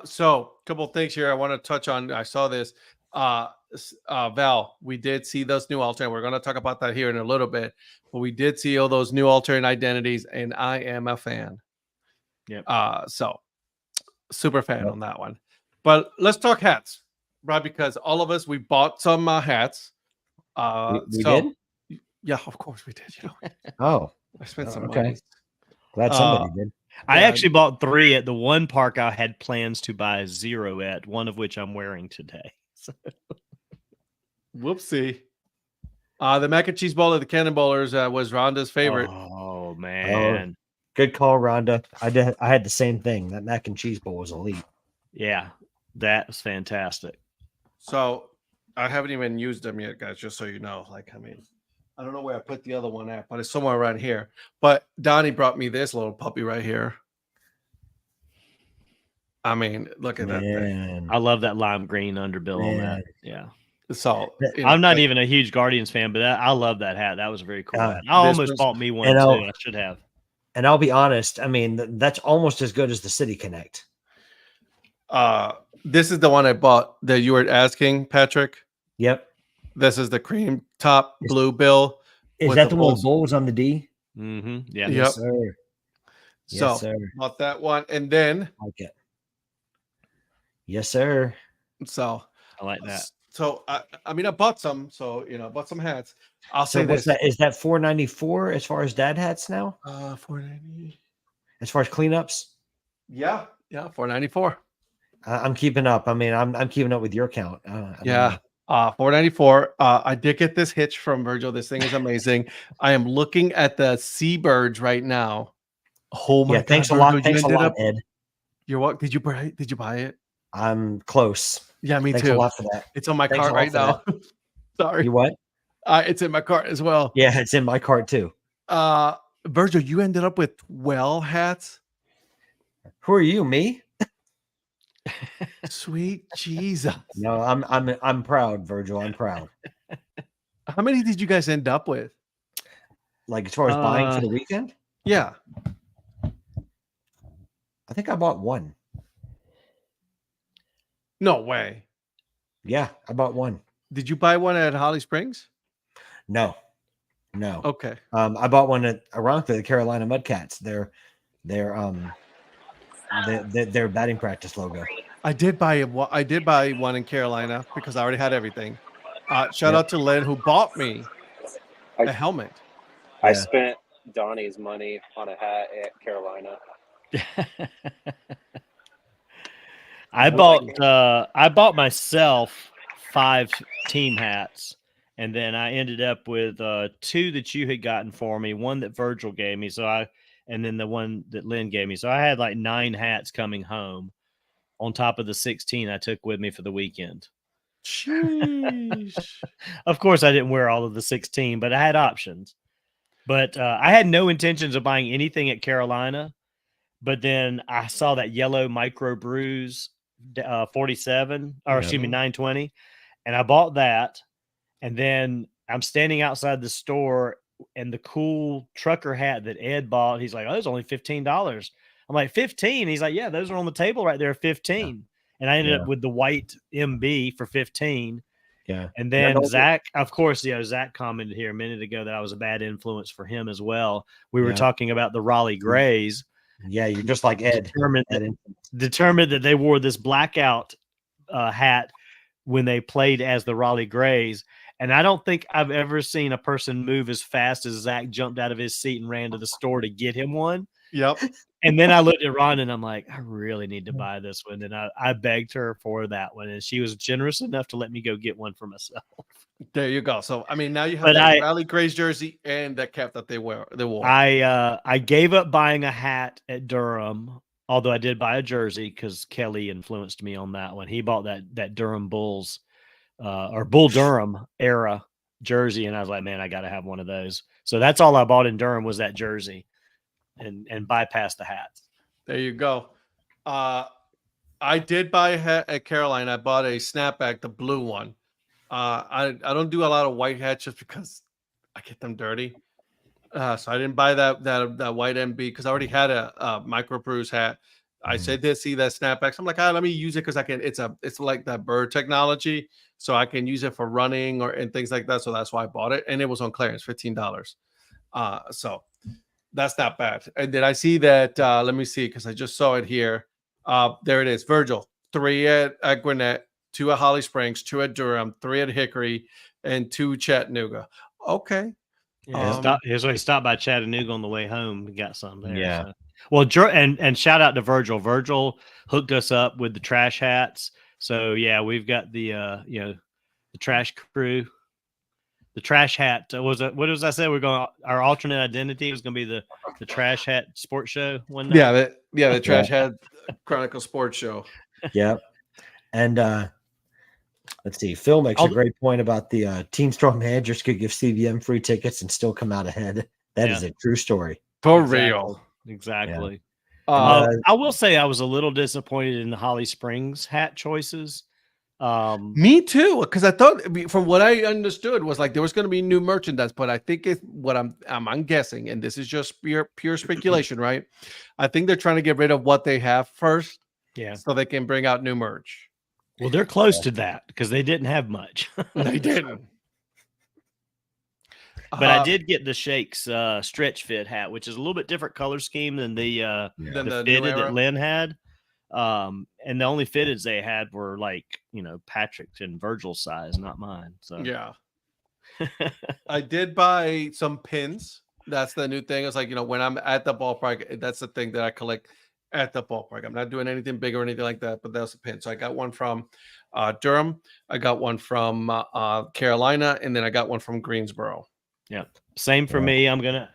So a couple of things here I want to touch on. I saw this. Val, we did see those new alternate. We're going to talk about that here in a little bit, but we did see all those new alternate identities, and I am a fan. Yep. So super fan on that one. But let's talk hats, right? Because all of us, we bought some hats. We did? Yeah, of course we did. Oh, I spent some okay. money. Glad somebody did. I actually bought 3 at the one park I had plans to buy 0 at, one of which I'm wearing today. So. Whoopsie. The mac and cheese ball of the Cannonballers was Rhonda's favorite. Oh man. Good call, Rhonda. I had the same thing. That mac and cheese bowl was elite. Yeah, that was fantastic. So I haven't even used them yet, guys, just so you know. Like, I mean, I don't know where I put the other one at, but it's somewhere around here. But Donnie brought me this little puppy right here. I mean, look at that thing. I love that lime green underbill on that. Yeah. So I'm not even a huge Guardians fan, but I love that hat. That was a very cool hat. I almost bought me one too. I should have. And I'll be honest, I mean, that's almost as good as the City Connect. This is the one I bought that you were asking, Patrick. Yep. This is the cream top blue bill. Is that the one with bulls on the D? Mm-hmm. Yeah. Yep. Yes, sir. So Yes, sir. bought that one, and then Like it. Yes, sir. so I like that. So I mean, I bought some. So I bought some hats. I'll say what's this: that? Is that $4.94 as far as dad hats now? $4.90. As far as cleanups? Yeah, $4.94. I'm keeping up. I mean, I'm keeping up with your count. $4.94. I did get this hitch from Virgil. This thing is amazing. I am looking at the Seabirds right now. Oh my God! Thanks a lot. Thanks a lot, Ed. You're what? Did you buy it? I'm close. Yeah, me Thanks too. a lot for that. It's on my cart right now. Sorry. You what? It's in my cart as well. Yeah, it's in my cart too. Virgil, you ended up with 12 hats. Who are you? Me? Sweet Jesus. No, I'm proud, Virgil. I'm proud. How many did you guys end up with? Like as far as buying for the weekend? Yeah. I think I bought one. No way. Yeah, I bought one. Did you buy one at Holly Springs? No. Okay. I bought one at ironically the Carolina Mudcats. Their batting practice logo. I did buy one in Carolina because I already had everything. Shout out to Len who bought me a helmet. I spent Donnie's money on a hat at Carolina. I bought myself 5 team hats, and then I ended up with 2 that you had gotten for me, one that Virgil gave me, and then the one that Lynn gave me. So I had like 9 hats coming home on top of the 16 I took with me for the weekend. Sheesh. Of course, I didn't wear all of the 16, but I had options. But I had no intentions of buying anything at Carolina. But then I saw that yellow micro brews 47, or excuse me, 920. And I bought that. And then I'm standing outside the store, and the cool trucker hat that Ed bought, he's like, "Oh, it's only $15." I'm like, 15? He's like, "Yeah, those are on the table right there, 15." And I ended up with the white MB for 15. Yeah. And then Zach, of course, Zach commented here a minute ago that I was a bad influence for him as well. We were talking about the Raleigh Grays. Yeah, you're just like Ed. Determined that they wore this blackout hat when they played as the Raleigh Grays. And I don't think I've ever seen a person move as fast as Zach jumped out of his seat and ran to the store to get him one. Yep. And then I looked at Ron and I'm like, I really need to buy this one. And I begged her for that one. And she was generous enough to let me go get one for myself. There you go. So, I mean, now you have that Raleigh Grays jersey and that cap that they wore. I gave up buying a hat at Durham, although I did buy a jersey because Kelly influenced me on that one. He bought that Durham Bulls or Bull Durham era jersey. And I was like, man, I got to have one of those. So that's all I bought in Durham was that jersey and bypassed the hats. There you go. I did buy a hat at Carolina. I bought a snapback, the blue one. I don't do a lot of white hats just because I get them dirty. So I didn't buy that white MB because I already had a micro brews hat. I said did see that snapback. So I'm like, let me use it because I can. It's like that bird technology, so I can use it for running and things like that. So that's why I bought it, and it was on clearance, $15. So that's not bad. And then I see that. Let me see because I just saw it here. There it is. Virgil, 3 at Gwinnett, 2 at Holly Springs, 2 at Durham, 3 at Hickory, and 2 Chattanooga. Okay. Yeah, he stopped by Chattanooga on the way home. We got some there. Yeah. So. Well, and shout out to Virgil. Virgil hooked us up with the trash hats. So yeah, we've got the the trash crew, the trash hat. What was I say? We're going. Our alternate identity was going to be the trash hat sports show one night. The Trash Hat Chronicle sports show. Yep. And let's see. Phil makes a great point about the team store managers could give CBM free tickets and still come out ahead. That is a true story. For real. Exactly. Yeah. I will say I was a little disappointed in the Holly Springs hat choices. Me too, because I thought from what I understood was like there was going to be new merchandise, but I think it's what I'm guessing, and this is just pure speculation, right? I think they're trying to get rid of what they have first, so they can bring out new merch. Well, they're close to that because they didn't have much. They didn't. But I did get the Shakes stretch fit hat, which is a little bit different color scheme than the fitted that Lynn had. And the only fitteds they had were like, Patrick's and Virgil's size, not mine. So yeah. I did buy some pins. That's the new thing. It's like, when I'm at the ballpark, that's the thing that I collect at the ballpark. I'm not doing anything big or anything like that, but that's a pin. So I got one from Durham. I got one from Carolina, and then I got one from Greensboro. Yeah. Same for me. I'm going to,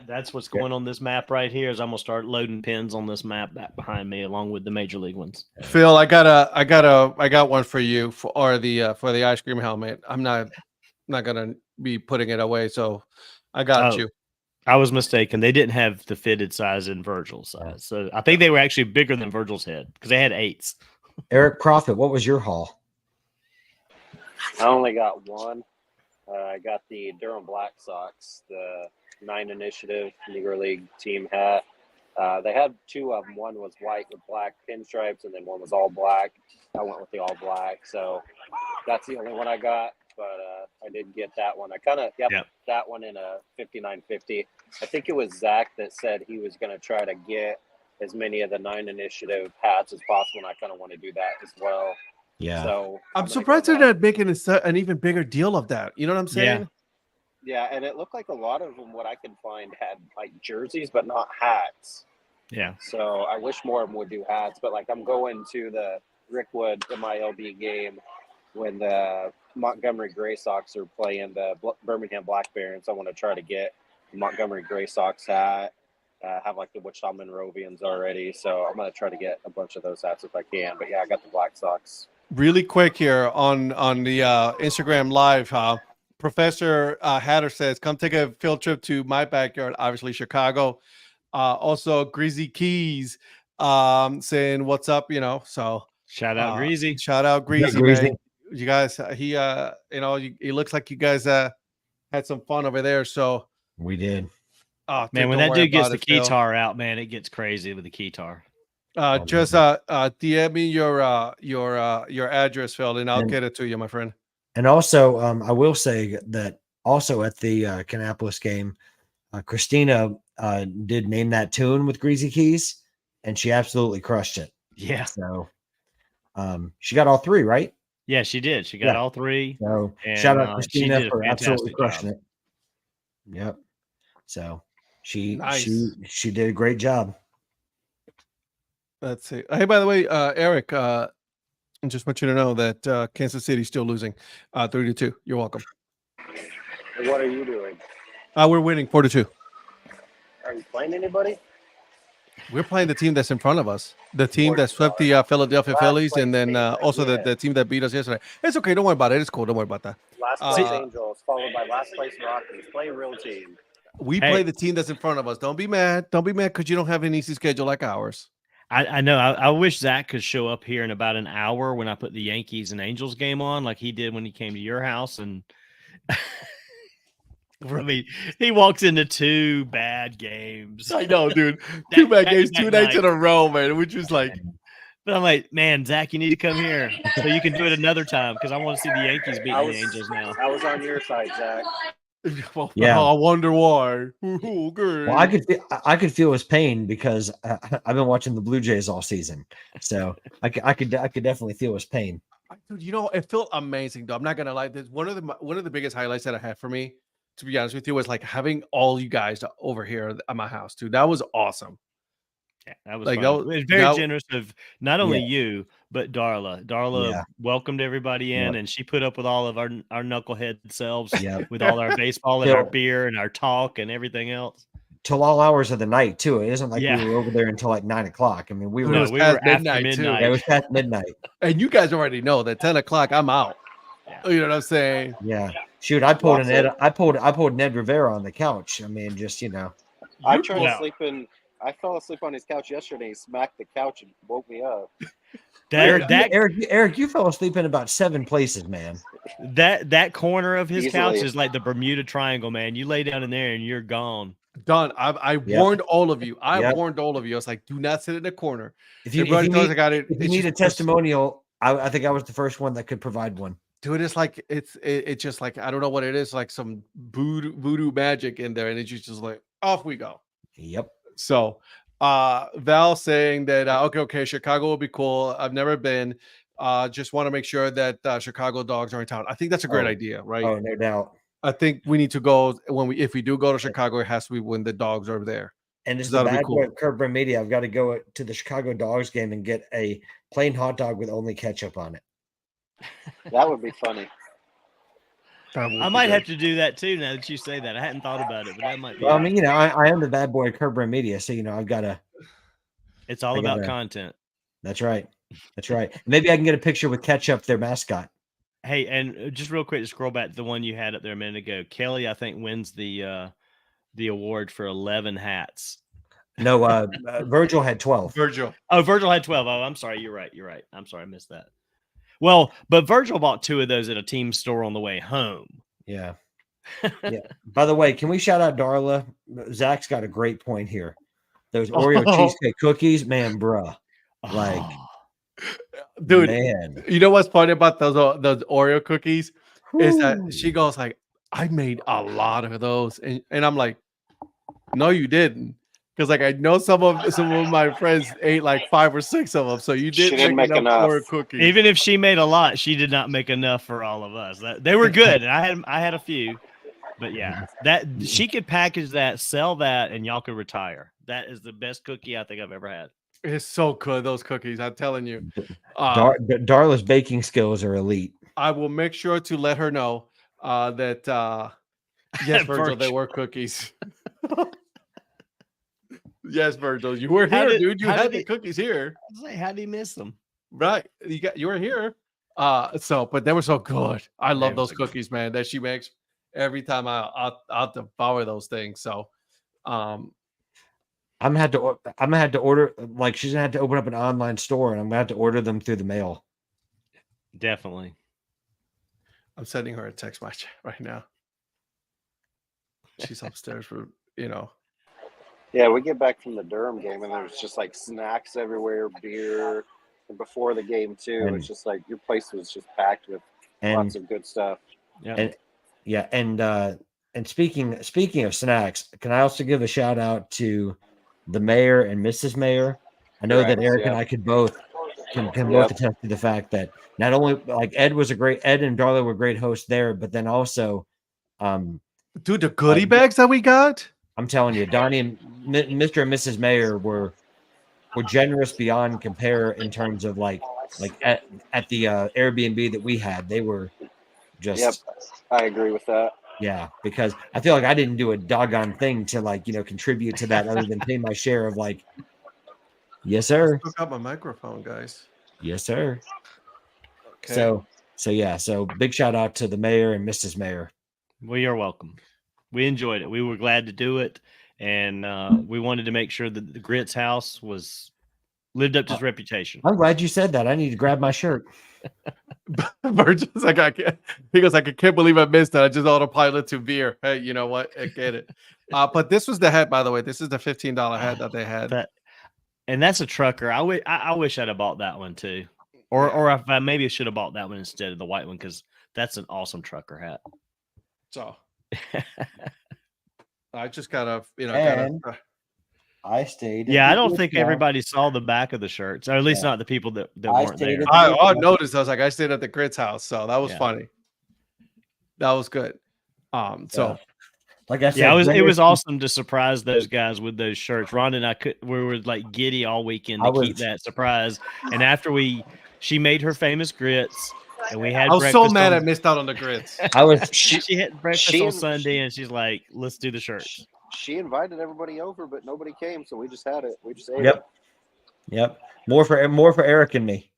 that's what's going on this map right here is I'm going to start loading pins on this map back behind me along with the major league ones. Phil, I got one for you for the ice cream helmet. I'm not going to be putting it away. So I got you. I was mistaken. They didn't have the fitted size in Virgil's size. So I think they were actually bigger than Virgil's head because they had 8s. Eric Profit, what was your haul? I only got one. I got the Durham Black Sox, the 9 Initiative Negro League team hat. They had 2 of them. One was white with black pinstripes, and then one was all black. I went with the all black. So that's the only one I got. But I did get that one. I kind of that one in a 5950. I think it was Zach that said he was going to try to get as many of the 9 Initiative hats as possible, and I kind of want to do that as well. Yeah. So I'm surprised they're not making an even bigger deal of that. You know what I'm saying? Yeah, and it looked like a lot of them, what I could find, had like jerseys, but not hats. Yeah. So I wish more of them would do hats, but like I'm going to the Rickwood MILB game when the Montgomery Gray Sox are playing the Birmingham Black Barons. I want to try to get the Montgomery Gray Sox hat. Have like the Wichita Monrovians already, so I'm going to try to get a bunch of those hats if I can. But yeah, I got the Black Sox. Really quick here on the Instagram Live, Professor Hatter says, "Come take a field trip to my backyard." Obviously, Chicago. Also, Greasy Keys saying, "What's up?" You know, so Shout out Greasy. shout out Greasy, Greasy. man. You guys, it looks like you guys had some fun over there. So, We did. dude, Man, when don't that worry dude gets about the it, Phil. keytar out, man, it gets crazy with the keytar. Just DM me your address, Phil, and I'll And- get it to you, my friend. And also, I will say that also at the Kannapolis game, Christina did name that tune with Greasy Keys, and she absolutely crushed it. Yeah. So she got all three, right? Yeah, she did. She got Yeah. all three. So And, shout out she Christina did a for absolutely fantastic crushing job. it. Yep. So she Nice. she did a great job. Let's see. Hey, by the way, Eric, I just want you to know that Kansas City's still losing 3-2. You're welcome. What are you doing? We're winning 4-2. Are you playing anybody? We're playing the team that's in front of us, the team that swept the Philadelphia Last Phillies, place and then team, also yeah. the team that beat us yesterday. It's okay. Don't worry about it. It's cool. Don't worry about that. Last place Uh, Angels, followed by last place Rockies. Play a real team. We Hey. play the team that's in front of us. Don't be mad. Don't be mad because you don't have an easy schedule like ours. I know. I wish Zach could show up here in about an hour when I put the Yankees and Angels game on, like he did when he came to your house. And I mean, he walks into 2 bad games. I know, dude. 2 bad games, 2 nights in night. a row, man. Which was like, But I'm like, man, Zach, you need to come here so you can do it another time because I want to see the Yankees beating the Angels now. I was on your side, Zach. well, Yeah. I wonder why. Okay. Well, I could feel his pain because I've been watching the Blue Jays all season, so I could definitely feel his pain. Dude, it felt amazing though. I'm not gonna lie. This one of the biggest highlights that I had for me, to be honest with you, was like having all you guys over here at my house, dude. That was awesome. Yeah, that was Like, fun. that was- It was very that- generous of not only Yeah. you but Darla. Darla Yeah. welcomed everybody in, Yep. and she put up with all of our knucklehead selves, Yep. with all our baseball and our Till- beer and our talk and everything else. Till all hours of the night too. It isn't like Yeah. we were over there until like 9 o'clock. I mean, we It were. No, was we past were after midnight, too. midnight. Yeah, it was past midnight. And you guys already know that 10 o'clock, I'm out. Yeah. You know what I'm saying? Yeah. Shoot, I pulled Lots an of- I pulled Ned Rivera on the couch. I mean, just I You tried pulled- sleeping. I fell asleep on his couch yesterday. He smacked the couch and woke me up. Eric, you fell asleep in about 7 places, man. That corner of his couch Easily. is like the Bermuda Triangle, man. You lay down in there and you're gone. Done. I Yep. warned all of you. I Yep. warned all of you. I was like, do not sit in the corner. If you Everybody knows I need, got it. if you It's need a just- testimonial, I think I was the first one that could provide one. Dude, it's like it's just like I don't know what it is, like some voodoo magic in there, and it's just like off we go. Yep. So Val saying that okay, Chicago will be cool. I've never been. Just want to make sure that Chicago dogs are in town. I think that's a great Oh. idea, right? Oh, no doubt. I think we need to go if we do go to Chicago, it has to be when the dogs are there. And as the That'll be bad cool. boy of Curb Media, I've got to go to the Chicago Dogs game and get a plain hot dog with only ketchup on it. That would be funny. I might have to do that too now that you say that. I hadn't thought about it, but that might be. Well, I mean, I am the bad boy of Curb Media, so I've got to. It's all I about gotta- content. That's right. That's right. Maybe I can get a picture with ketchup, their mascot. Hey, and just real quick to scroll back to the one you had up there a minute ago. Kelly, I think, wins the award for 11 hats. No, Virgil had 12. Virgil. Oh, Virgil had 12. Oh, I'm sorry. You're right. I'm sorry. I missed that. Well, but Virgil bought 2 of those at a team store on the way home. Yeah. Yeah. By the way, can we shout out Darla? Zach's got a great point here. Those Oreo cheesecake cookies, man, bruh. Like, Dude, man. you know what's funny about those Oreo cookies is that she goes like, I made a lot of those, and I'm like, no, you didn't, because like I know some of my friends ate like 5 or 6 of them, so you She didn't didn't make make enough enough. Oreo cookies. Even if she made a lot, she did not make enough for all of us. They were good, and I had a few, but yeah, that she could package that, sell that, and y'all could retire. That is the best cookie I think I've ever had. It's so good, those cookies. I'm telling you. Darla's baking skills are elite. I will make sure to let her know that yes, Virgil, they were cookies. Yes, Virgil, you were here, dude. You had the cookies here. I was like, how do you miss them? Right. You were here. But they were so good. I love They those were good. cookies, man, that she makes. every time I'll devour those things. So, I'm gonna have to order. Like, she's gonna have to open up an online store, and I'm gonna have to order them through the mail. Definitely. I'm sending her a text message right now. She's upstairs for Yeah, we get back from the Durham game and there's just like snacks everywhere, beer. And before the game too, And- it's just like your place was just packed with And lots of good stuff. Yeah. And yeah, and speaking of snacks, can I also give a shout out to the mayor and Mrs. Mayor? I know that Correct, Eric and yeah. I can both Yep. attest to the fact that not only like Ed and Darla were great hosts there, but then also, dude, the goodie bags that we got. I'm telling you, Donnie and Mr. and Mrs. Mayor were generous beyond compare in terms of like at the Airbnb that we had. They were just Yep, I agree with that. yeah, because I feel like I didn't do a doggone thing to like contribute to that other than pay my share of like, yes sir, Hook up my microphone, guys. yes sir. Okay. So big shout out to the mayor and Mrs. Mayor. Well, you're welcome. We enjoyed it. We were glad to do it, and we wanted to make sure that the Grits house lived up to its reputation. I'm glad you said that. I need to grab my shirt. Virgil's like, he goes, I can't believe I missed that. I just autopilot to beer. Hey, you know what? I get it. But this was the hat, by the way. This is the $15 hat that they had. And that's a trucker. I wish I'd have bought that one too, or if I maybe should have bought that one instead of the white one, because that's an awesome trucker hat. So I just gotta, And I stayed. Yeah, I don't think everybody saw the back of the shirts, or at least not the people that weren't stayed there. at I noticed. I was like, I stayed at the Grits house, so that was Yeah. funny. That was good. So like I said, Yeah, it was awesome to surprise those guys with those shirts. Ron and I we were like giddy all weekend to keep that surprise. And after she made her famous grits, and we had. I was so breakfast mad I missed out on the grits. She had breakfast on Sunday, and she's like, "Let's do the shirts." She invited everybody over, but nobody came, so we just had it. We just ate Yep. Yep. More for Eric and me.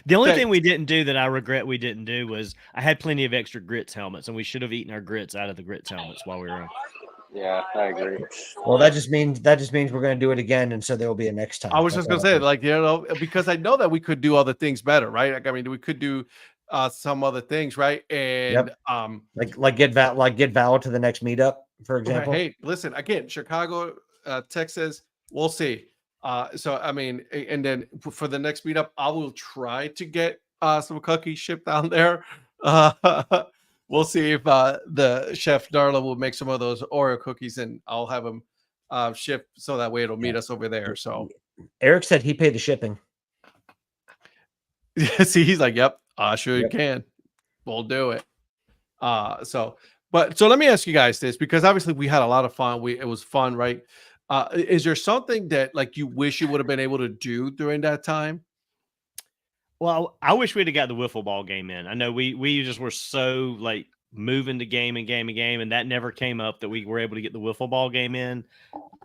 The only thing we didn't do that I regret we didn't do was I had plenty of extra grits helmets, and we should have eaten our grits out of the grits helmets while we were in. Yeah, I agree. Well, that just means we're going to do it again, and so there will be a next time. I was just gonna say, like, because I know that we could do other things better, right? Like, I mean, we could do some other things, right? And like get Val to the next meetup, for example. Hey, listen, again, Chicago, Texas, we'll see. So I mean, and then for the next meetup, I will try to get some cookies shipped down there. We'll see if the chef Darla will make some of those Oreo cookies, and I'll have them shipped so that way it'll meet us over there. So Eric said he paid the shipping. see, he's like, "Yep, I sure can. We'll do it." So let me ask you guys this, because obviously we had a lot of fun. It was fun, right? Is there something that like you wish you would have been able to do during that time? Well, I wish we'd have got the wiffle ball game in. I know we just were so like moving to game, and that never came up that we were able to get the wiffle ball game in.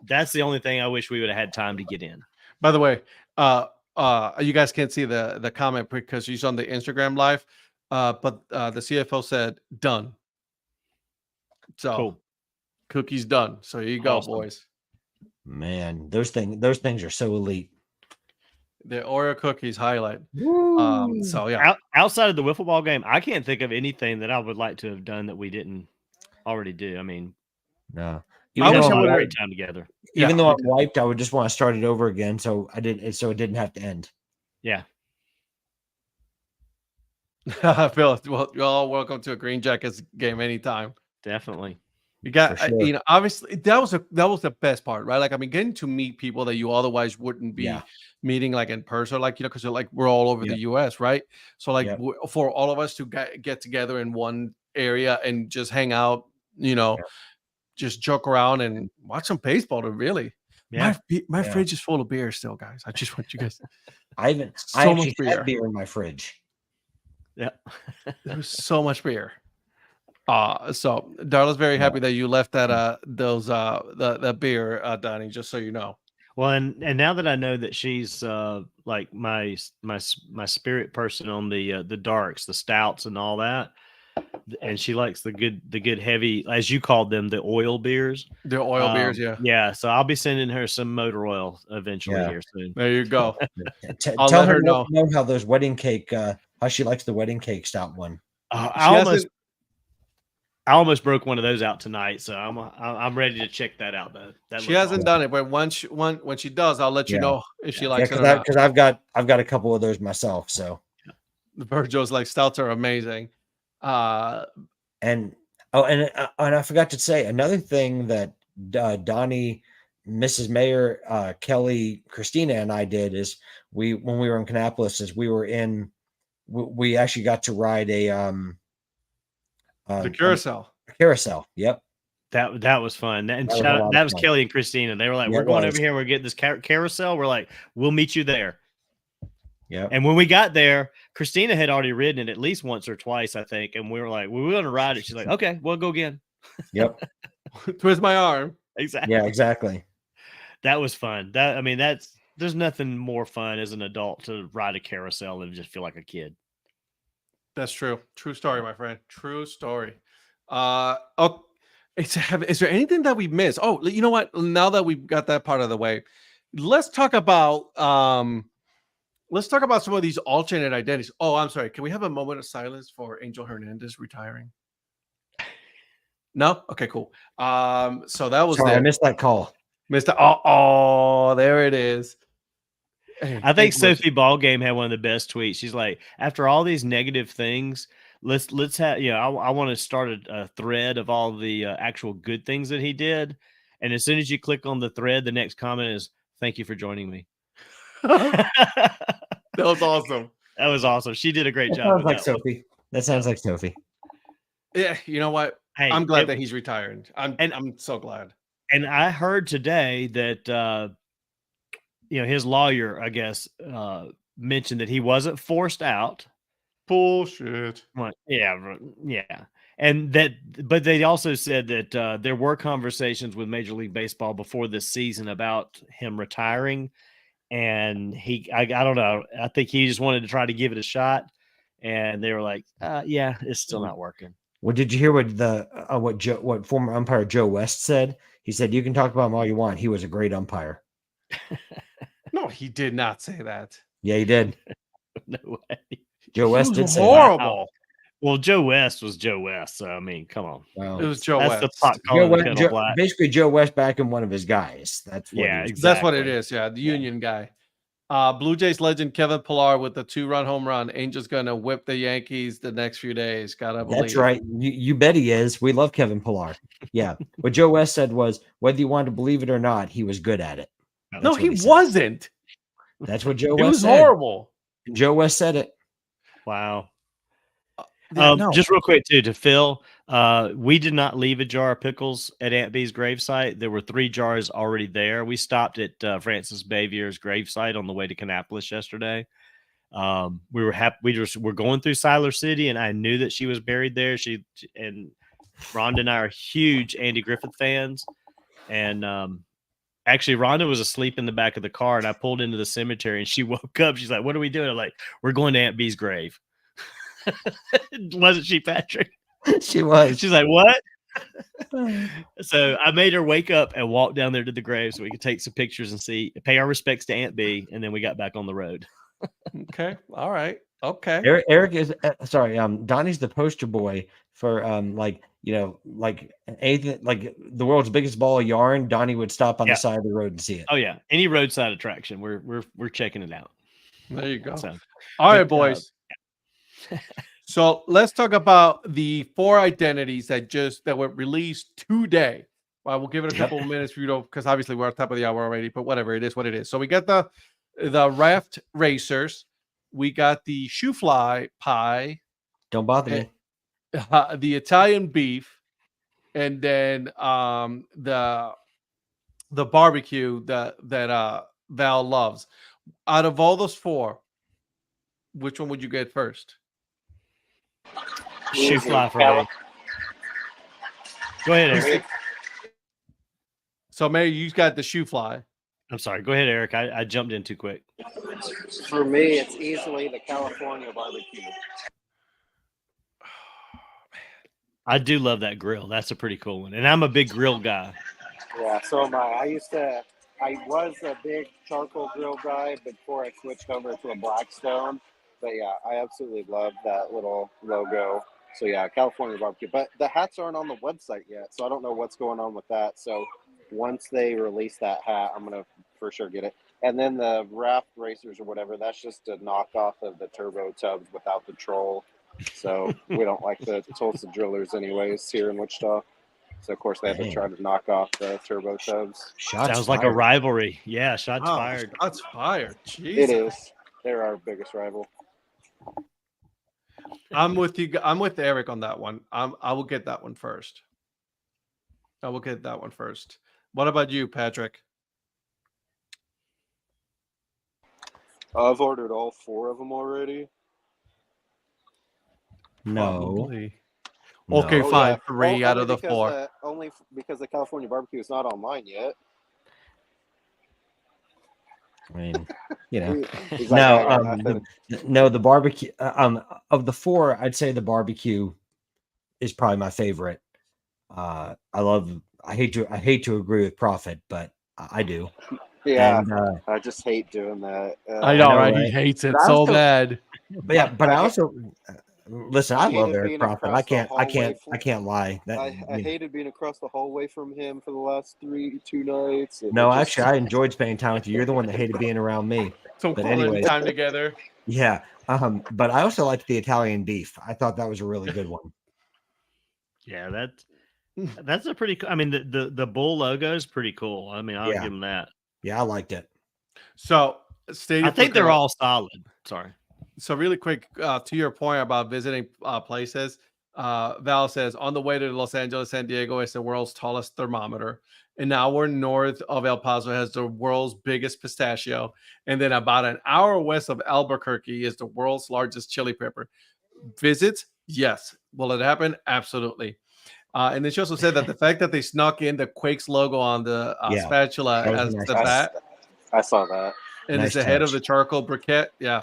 That's the only thing I wish we would have had time to get in. By the way, you guys can't see the comment because she's on the Instagram live, but the CFO said done. So Cool. Cookie's done. So here you go, Awesome. boys. Man, those things are so elite. The Oreo cookies highlight. So yeah, Outside of the wiffle ball game, I can't think of anything that I would like to have done that we didn't already do. I mean, No. I wish I though would have I'm great time together. even though I'm wiped, I would just want to start it over again, so it didn't have to end. Yeah. Phil, well, you're all welcome to a Green Jackets game anytime. Definitely. You got, For sure. obviously that was the best part, right? Like, I mean, getting to meet people that you otherwise wouldn't be meeting like in person, like, because like we're all over the US, right? So like for all of us to get together in one area and just hang out, just joke around and watch some baseball to really. Yeah. My fridge is full of beer still, guys. I just want you guys. I much actually have beer in my fridge. Yeah. There's so much beer. So Darla's very happy that you left that the beer, Donnie, just so you know. Well, and now that I know that she's like my spirit person on the darks, the stouts, and all that, and she likes the good heavy, as you called them, the oil beers. The oil beers, yeah. Yeah. So I'll be sending her some motor oil eventually here soon. There you go. Tell let her her know. how those wedding cake, how she likes the wedding cake stout one. I almost broke one of those out tonight, so I'm ready to check that out. Though She hasn't done it, but when she does, I'll let you know if she likes it or not. Because I've got a couple of those myself. So The Virgil's like stouts are amazing. And I forgot to say another thing that Donnie, Mrs. Mayor, Kelly, Christina, and I did is when we were in Kannapolis, we actually got to ride the carousel. Carousel. Yep. That was fun. And That was Kelly and Christina. They were like, Yeah, we're going over here. We're getting this carousel. We're like, we'll meet you there. Yeah. And when we got there, Christina had already ridden it at least once or twice, I think. And we were like, we were going to ride it. She's like, okay, we'll go again. Yep. Twist my arm. Exactly. Yeah, exactly. That was fun. There's nothing more fun as an adult to ride a carousel and just feel like a kid. That's true. True story, my friend. True story. Is there anything that we missed? Oh, you know what? Now that we've got that part of the way, let's talk about some of these alternate identities. Oh, I'm sorry. Can we have a moment of silence for Angel Hernandez retiring? No? Okay, cool. So that was I missed that call. Mr. Oh, there it is. I think Sophie Ballgame had one of the best tweets. She's like, after all these negative things, let's have, I want to start a thread of all the actual good things that he did. And as soon as you click on the thread, the next comment is, thank you for joining me. That was awesome. That was awesome. She did a great job. Sounds like Sophie. That sounds like Sophie. Yeah, you know what? Hey, I'm glad that he's retired. I'm so glad. And I heard today that his lawyer, I guess, mentioned that he wasn't forced out. Bullshit. Yeah. And but they also said that there were conversations with Major League Baseball before this season about him retiring. And I don't know. I think he just wanted to try to give it a shot. And they were like, yeah, it's still not working. Well, did you hear what former umpire Joe West said? He said, you can talk about him all you want. He was a great umpire. No, he did not say that. Yeah, he did. No way. Joe West did say horrible. That. Well, Joe West was Joe West. So, I mean, come on. Wow. It was Joe That's West. the pot calling the kettle black. Basically, Joe West backing one of his guys. That's what exactly. That's what it is. Yeah, the Union guy. Blue Jays legend Kevin Pillar with the 2-run home run. Angel's gonna whip the Yankees the next few days. Gotta believe. That's right. You bet he is. We love Kevin Pillar. Yeah. What Joe West said was, whether you wanted to believe it or not, he was good at it. No, he wasn't. That's what Joe It West was said. horrible. Joe West said it. Wow. No. Just real quick too, to Phil, we did not leave a jar of pickles at Aunt B's gravesite. There were 3 jars already there. We stopped at Francis Bavier's gravesite on the way to Kannapolis yesterday. We were happy. We're going through Siler City, and I knew that she was buried there. She and Rhonda and I are huge Andy Griffith fans, and actually Rhonda was asleep in the back of the car, and I pulled into the cemetery, and she woke up. She's like, "What are we doing?" I'm like, "We're going to Aunt B's grave." Wasn't she, Patrick? She was. She's like, what? So I made her wake up and walk down there to the grave so we could take some pictures and pay our respects to Aunt B, and then we got back on the road. Okay. All right. Okay. Eric is Donnie's the poster boy for anything like the world's biggest ball of yarn. Donnie would stop on the side of the road and see it. Oh yeah, any roadside attraction, we're checking it out. There you go. So, all right, boys. So let's talk about the 4 identities that were released today. Well, we'll give it a couple of minutes for you to, because obviously we're at the top of the hour already, but whatever, it is what it is. So we got the raft racers, we got the shoe fly pie, Don't bother me. The Italian beef, and then the barbecue that Val loves. Out of all those 4, which one would you get first? Shoe fly for me. Go ahead, Eric. So, Mary, you got the shoe fly. I'm sorry. Go ahead, Eric. I jumped in too quick. For me, it's easily the California barbecue. I do love that grill. That's a pretty cool one. And I'm a big grill guy. Yeah, so am I. I was a big charcoal grill guy before I switched over to a Blackstone. But yeah, I absolutely love that little logo. So yeah, California barbecue. But the hats aren't on the website yet, so I don't know what's going on with that. So once they release that hat, I'm gonna for sure get it. And then the Raft Racers or whatever, that's just a knockoff of the Turbo Tubs without the troll. So we don't like the Tulsa Drillers anyways here in Wichita. So of course they had to try to knock off the Turbo Tubs. Shots Sounds like a fired. rivalry. Yeah, shots Wow, fired. Shots fired. Jeez. It is. They're our biggest rival. I'm with you. I'm with Eric on that one. I will get that one first. I will get that one first. What about you, Patrick? I've ordered all 4 of them already. No. Probably. No. Okay, Oh, fine. yeah. 3 out Only of the because 4. Only because the California barbecue is not online yet. I mean, you know. He's like, I got No, nothing. no, the barbecue. Of the 4, I'd say the barbecue is probably my favorite. I hate to agree with Prophet, but I do. Yeah, And, I just hate doing that. I know, know, right? right? He hates it But I so also- bad. but yeah, but I also listen. I love hated Eric being Prophet. across I the can't. I hallway can't. from- I can't lie. That, I you know. hated being across the hallway from him for the last 2 nights. and No, it just- actually, I enjoyed spending time with you. You're the one that hated being around me. So But quality anyways. time together. Yeah. But I also liked the Italian beef. I thought that was a really good one. Yeah, that's a pretty. I mean, the bull logo is pretty cool. I mean, I'll Yeah. give them that. Yeah, I liked it. So Stadium. I think for they're Girls. all solid. Sorry. So really quick, to your point about visiting places, Val says on the way to Los Angeles, San Diego is the world's tallest thermometer. An hour north of El Paso has the world's biggest pistachio. And then about an hour west of Albuquerque is the world's largest chili pepper. Visits? Yes. Will it happen? Absolutely. And then she also said that the fact that they snuck in the Quakes logo on the Yeah, spatula that was as a nice the touch. bat, I saw that. and Nice it's the head of touch. the charcoal briquette. Yeah.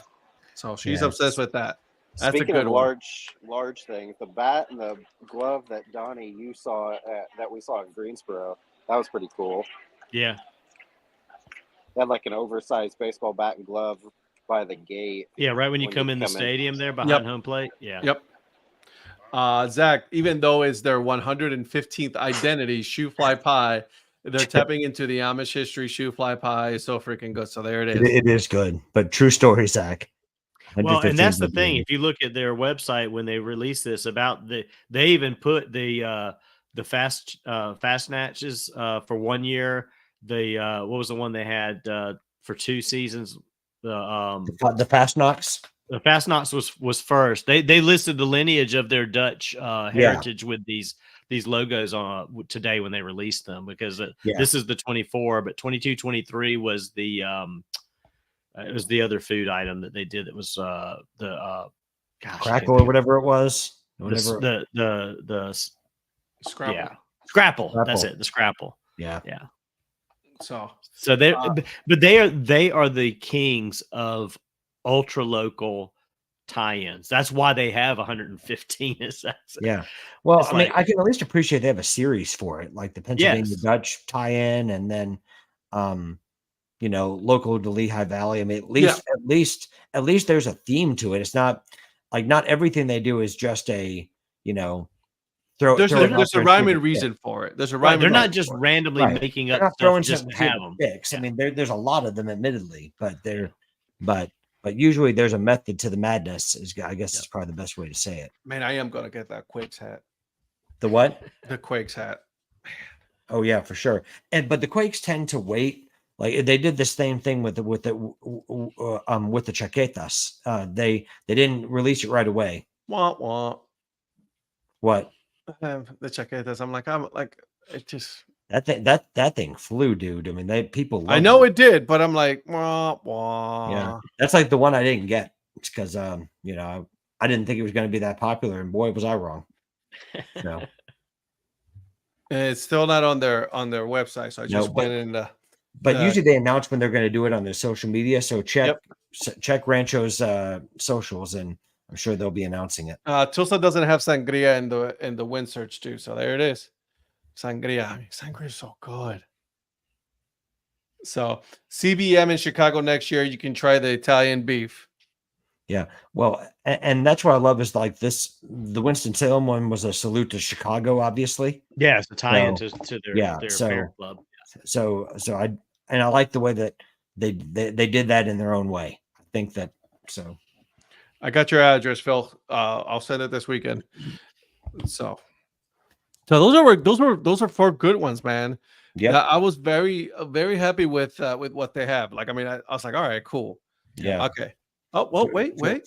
So she's Yeah. obsessed with that. That's Speaking a good of one. large things, the bat and the glove that Donnie that we saw in Greensboro, that was pretty cool. Yeah. They had like an oversized baseball bat and glove by the gate. Yeah. Right when you When come you in the come in. stadium there behind Yep. home plate. Yeah. Yep. Zach, even though it's their 115th identity, shoe fly pie, they're tapping into the Amish history. Shoe fly pie is so freaking good. So there it is. It is good, but true story, Zach. Well, and that's the 115 thing. If you look at their website when they released this, they even put the fast snatches for 1 year. What was the one they had for 2 seasons? The fast knocks. The fast knocks was first. They listed the lineage of their Dutch heritage with these logos on today when they released them, because this is the 24, but 22, 23 was the it was the other food item that they did. That was Crackle or whatever it was. The Scrabble. yeah, Scrapple. Scrapple. That's it. The Scrapple. Yeah. So they but they are the kings of ultra local tie-ins. That's why they have 115. Yeah. Well, It's I mean, like- I can at least appreciate they have a series for it, like the Pennsylvania Yes. Dutch tie-in, and then local to Lehigh Valley. I mean, at least there's a theme to it. It's not like not everything they do is just a throw. there's throw it out a there and rhyme see and what reason for it. There's a Right, rhyme. they're and not reason just for it. randomly Right. making They're up not stuff throwing just something to have them. fix. I mean, there's a lot of them, admittedly, but but usually there's a method to the madness. I guess is probably the best way to say it. Man, I am gonna get that Quakes hat. The what? The Quakes hat. Oh yeah, for sure. But the Quakes tend to wait. Like they did the same thing with the chaquetas. They didn't release it right away. Wah wah. What? The chaquetas. I'm like it just. That thing flew, dude. I mean, people. I know it did, but I'm like wah wah. Yeah, that's like the one I didn't get. It's because I didn't think it was going to be that popular, and boy, was I wrong. No. It's still not on their website, so I just went in. But usually they announce when they're going to do it on their social media. So check Rancho's socials, and I'm sure they'll be announcing it. Tulsa doesn't have sangria in the wind search too, so there it is. Sangria. I mean, sangria is so good. So CBM in Chicago next year, you can try the Italian beef. Yeah. Well, and that's what I love is like this. The Winston-Salem one was a salute to Chicago, obviously. Yeah, it's a tie-in So, to yeah, their so- parent club. So I like the way that they did that in their own way. I think that so. I got your address, Phil. I'll send it this weekend. So those are 4 good ones, man. Yeah. I was very happy with what they have. Like, I mean, I was like, all right, cool. Yeah. Okay. Oh, well, So-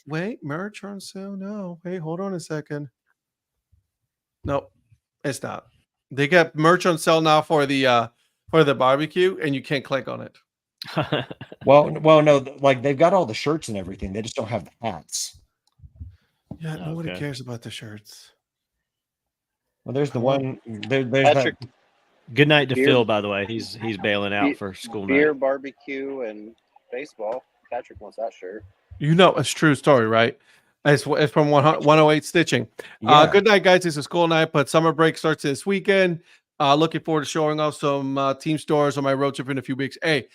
wait. Merch on sale. No, wait, hold on a second. No, it's not. They got merch on sale now for the barbecue, and you can't click on it. Well, no, like they've got all the shirts and everything. They just don't have the hats. Yeah, nobody Okay. cares about the shirts. Well, there's the one. There's Patrick, that. Good night to Beer- Phil, by the way. He's bailing out for school beer, night. barbecue, and baseball. Patrick wants that shirt. You know, it's a true story, right? It's from 108 Stitching. Yeah. Good night, guys. It's a school night, but summer break starts this weekend. Looking forward to showing off some team stores on my road trip in a few weeks. Hey,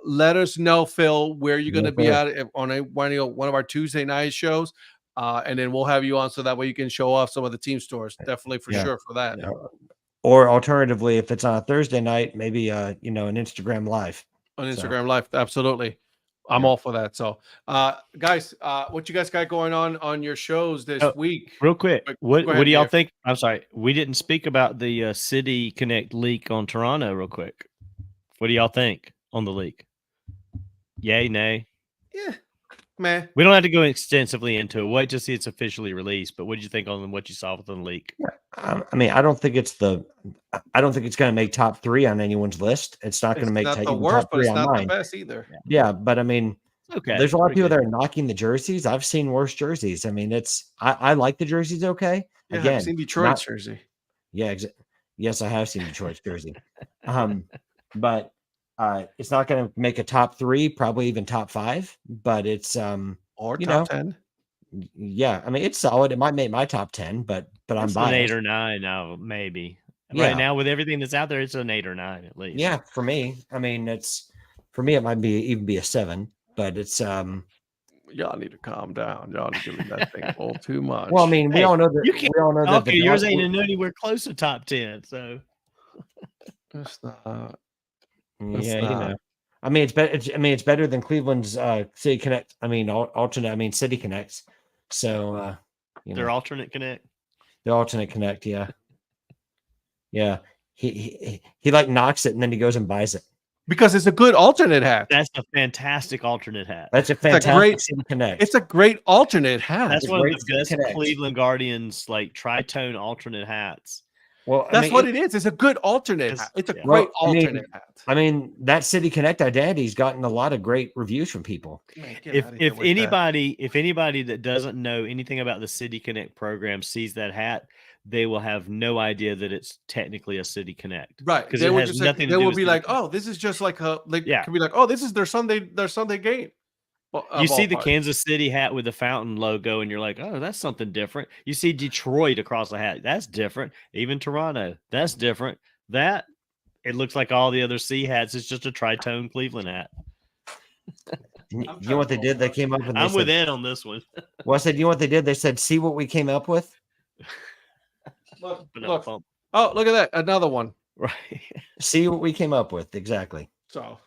let us know, Phil, where you're going to be at on one of our Tuesday night shows, and then we'll have you on so that way you can show off some of the team stores. Definitely for Yeah. sure for that. Yeah. Or alternatively, if it's on a Thursday night, maybe an Instagram live. On So- Instagram Live, absolutely. I'm Yeah. all for that. So, guys, what you guys got going on your shows this Oh, week? Real quick, Go what ahead, do y'all Dave. think? I'm sorry, we didn't speak about the City Connect leak on Toronto. Real quick, what do y'all think on the leak? Yay, nay? Yeah, man. We don't have to go extensively into it. Wait to see it's officially released. But what did you think on what you saw with the leak? I mean, I don't think it's going to make top 3 on anyone's list. It's not going It's to make not the even worst, top but 3 it's on not the mine. best either. Yeah, but I mean, Okay, there's a lot of pretty people that good. are knocking the jerseys. I've seen worse jerseys. I mean, I like the jerseys. Okay, Yeah, again, I've seen Detroit's not- jersey. yeah, yes, I have seen Detroit's jersey. But it's not going to make a top 3, probably even top 5. But it's Or you top know, 10. yeah. I mean, it's solid. It might make my top 10, but I'm It's an 8 biased. or 9 now, maybe. Yeah. Right now, with everything that's out there, it's an 8 or 9 at least. Yeah, for me. I mean, for me. It might even be a 7, but it's Y'all need to calm down. Y'all need to leave that thing a little too much. well. I mean, we Hey, all know that. you can't We all know that Okay, yours Dodgers- ain't anywhere close to top 10. So it's not. Yeah, not. I mean, it's better than Cleveland's City Connect. I mean, alternate. I mean, City Connects. So their alternate connect. the alternate Connect. Yeah, yeah. He like knocks it and then he goes and buys it. Because it's a good alternate hat. That's a fantastic alternate hat. That's a a fantastic great- City Connect. It's a great alternate hat. That's a one of great the best Connect. Cleveland Guardians like tritone alternate hats. well, That's what it is. It's a good alternate It's- hat. It's a yeah. great Well, I mean, alternate hat. I mean, that City Connect identity's gotten a lot of great reviews from people. Man, get outta here If with that. anybody that doesn't know anything about the City Connect program sees that hat, they will have no idea that it's technically a City Connect. Right, 'Cause they it will has just nothing to they do will with be City like, Connect. oh, this is just like Yeah. could be like, oh, this is their Sunday game. You see the ballpark. Kansas City hat with the fountain logo, and you're like, oh, that's something different. You see Detroit across the hat, that's different. Even Toronto, that's different. That it looks like all the other C hats. It's just a tritone Cleveland hat. You know what they did? They came up and they I'm said, with Ed on this one. well, I said, you know what they did? They said, see what we came up with. Look, But no, look. bump. Oh, look at that, another one. Right. See what we came up with. Exactly. So,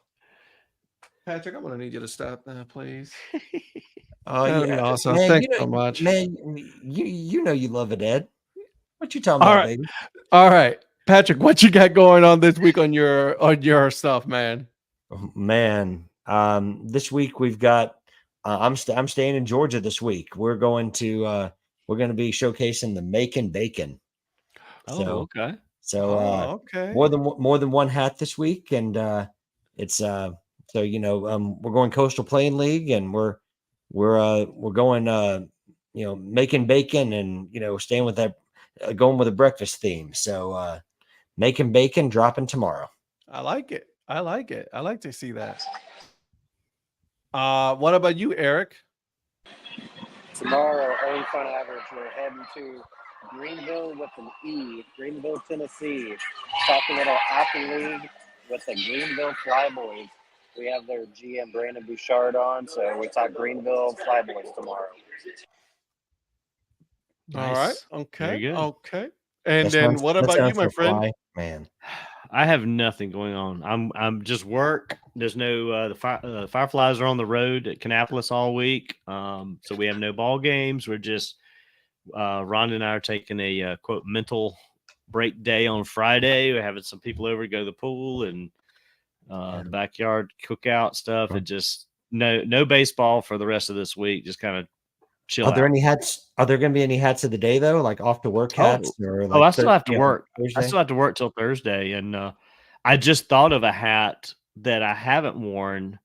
Patrick, I'm gonna need you to stop that, please. Oh, That'd be yeah. awesome. Man, Thanks you know, so much. Man, you know you love it, Ed. What you talking All about, right. baby? All right, Patrick, what you got going on this week on your stuff, man? Oh, man, this week we've got. I'm staying in Georgia this week. We're going to be showcasing the Macon Bacon. Oh, okay. So okay. more than one hat this week, and it's we're going Coastal Plain League, and we're going making bacon, and staying with that going with a breakfast theme. So making bacon dropping tomorrow. I like it. I like to see that. What about you, Eric? tomorrow, Early Fun Average, we're heading to Greenville with an E, Greenville, Tennessee. Talking little Apple League with the Greenville Flyboys. We have their GM Brandon Bouchard on, so we talk Greenville Flyboys tomorrow. All right. Nice. Very Okay. good. Okay. And That then sounds- what that about you, sounds my so friend? fly, man. I have nothing going on. I'm just work. There's no the Fireflies are on the road at Kannapolis all week. So we have no ball games. We're just Rhonda and I are taking a quote mental break day on Friday. We're having some people over to go to the pool and the backyard cookout stuff. And just no baseball for the rest of this week. Just kind of chill Are there out. any hats? Are there going to be any hats of the day though, like off to work hats? Or like I still have to Thursday, work. Thursday? I still have to work till Thursday, and I just thought of a hat that I haven't worn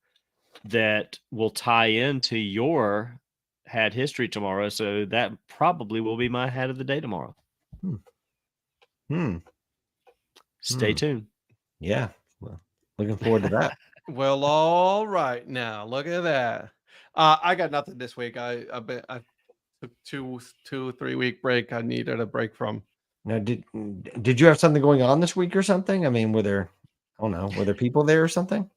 that will tie into your hat history tomorrow. So that probably will be my hat of the day tomorrow. Stay tuned. Yeah. Well, looking forward to that. Well, all right. Now look at that. I got nothing this week. I took 2-3 week break. I needed a break from. Now, did you have something going on this week or something? I mean, were there people there or something?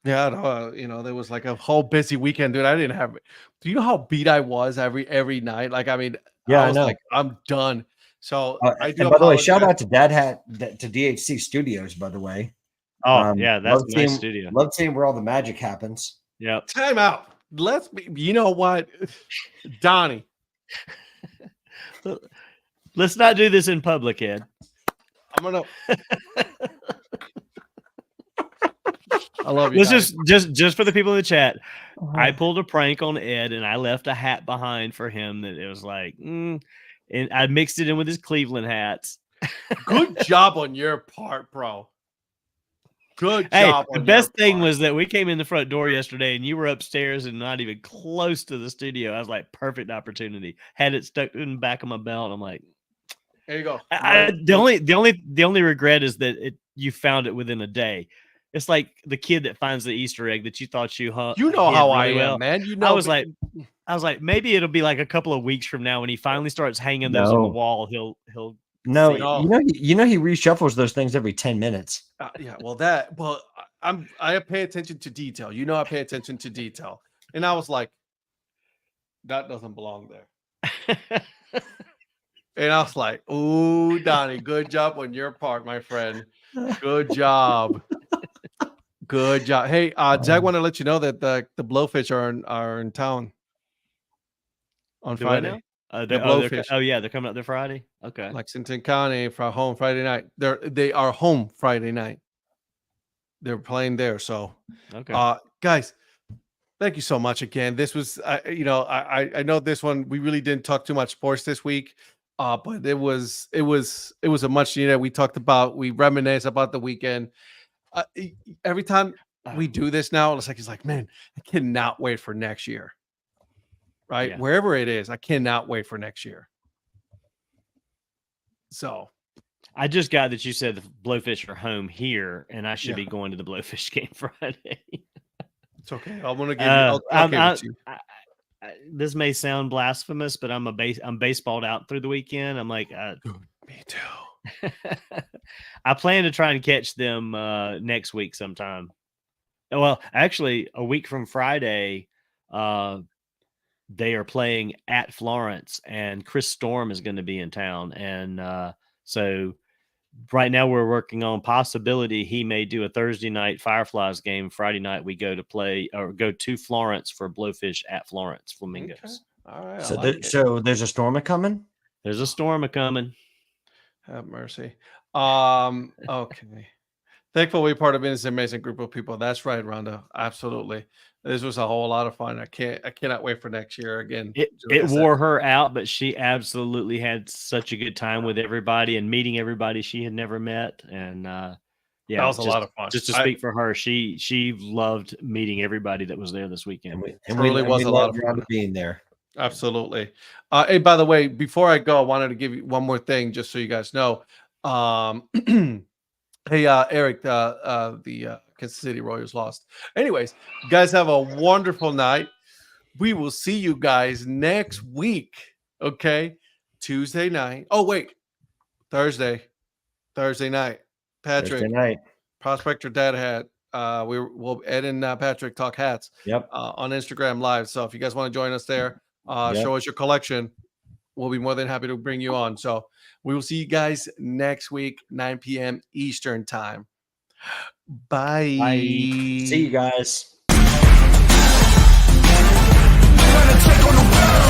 Yeah, no, there was like a whole busy weekend, dude. I didn't have. Do you know how beat I was every night? Like, I mean, Yeah, I I was know. like, I'm done. So I do. And by the way, shout apologize. out to Dad Hat to DHC Studios. By the way, Oh yeah, that's love a nice seeing- studio. Love seeing where all the magic happens. Yep. Time out. Let's be. You know what, Donnie? Let's not do this in public, Ed. I'm gonna. I love you. Let's guys. just for the people in the chat. I pulled a prank on Ed and I left a hat behind for him that it was like, and I mixed it in with his Cleveland hats. Good job on your part, bro. Good Hey, job. the on best your thing part. was that we came in the front door yesterday and you were upstairs and not even close to the studio. I was like, perfect opportunity. Had it stuck in the back of my belt. I'm like, There you go. the only regret is that you found it within a day. It's like the kid that finds the Easter egg that you thought you You know hid how I really am, well. man. You know. I was like, maybe it'll be like a couple of weeks from now when he finally starts hanging those on the No. wall. He'll No, No. you know he reshuffles those things every 10 minutes. Yeah. Well, I pay attention to detail. You know, I pay attention to detail, and I was like, that doesn't belong there. And I was like, "Ooh, Donnie, good job on your part, my friend. Good job, good job." Hey, Zach, want to let you know that the Blowfish are in town on Do I Friday. know? The Blowfish, They're coming up there Friday. Okay. Lexington County, for home Friday night. They are home Friday night. They're playing there. So, Okay. guys, thank you so much again. This was, I know this one we really didn't talk too much sports this week. But it was a much needed. We reminisce about the weekend. Every time we do this now, it's like, man, I cannot wait for next year. Right, Yeah. wherever it is, I cannot wait for next year. So, I just got that you said the Blowfish are home here, and I should Yeah. be going to the Blowfish game Friday. it's okay. I'm gonna give you. I'll give it to you. This may sound blasphemous, but I'm baseballed out through the weekend. I'm like, Me too. I plan to try and catch them next week sometime. Well, actually, a week from Friday, they are playing at Florence, and Chris Storm is going to be in town, and so right now we're working on possibility he may do a Thursday night Fireflies game. Friday night we go to Florence for Blowfish at Florence Flamingos. Okay. All right. So there's a storm a coming. There's a storm a coming. Have mercy. Okay. Thankful we're part of this amazing group of people. That's right, Rhonda. Absolutely. This was a whole lot of fun. I cannot wait for next year again. It wore her out, but she absolutely had such a good time with everybody and meeting everybody she had never met. And yeah, that was a lot of fun. Just to speak for her, she loved meeting everybody that was there this weekend. It really was a lot of fun being there. Absolutely. Hey, by the way, before I go, I wanted to give you one more thing, just so you guys know. Hey, Eric, the Kansas City Royals lost. Anyways, you guys have a wonderful night. We will see you guys next week. Okay. Tuesday night. Oh, wait. Thursday night. Patrick, Thursday night. Prospector Dad Hat. We'll Ed and Patrick talk hats. Yep. On Instagram Live. So if you guys want to join us there, Yep. show us your collection. We'll be more than happy to bring you on. So we will see you guys next week, 9 p.m. Eastern time. Bye. Bye. See you guys. Trying to take on the world.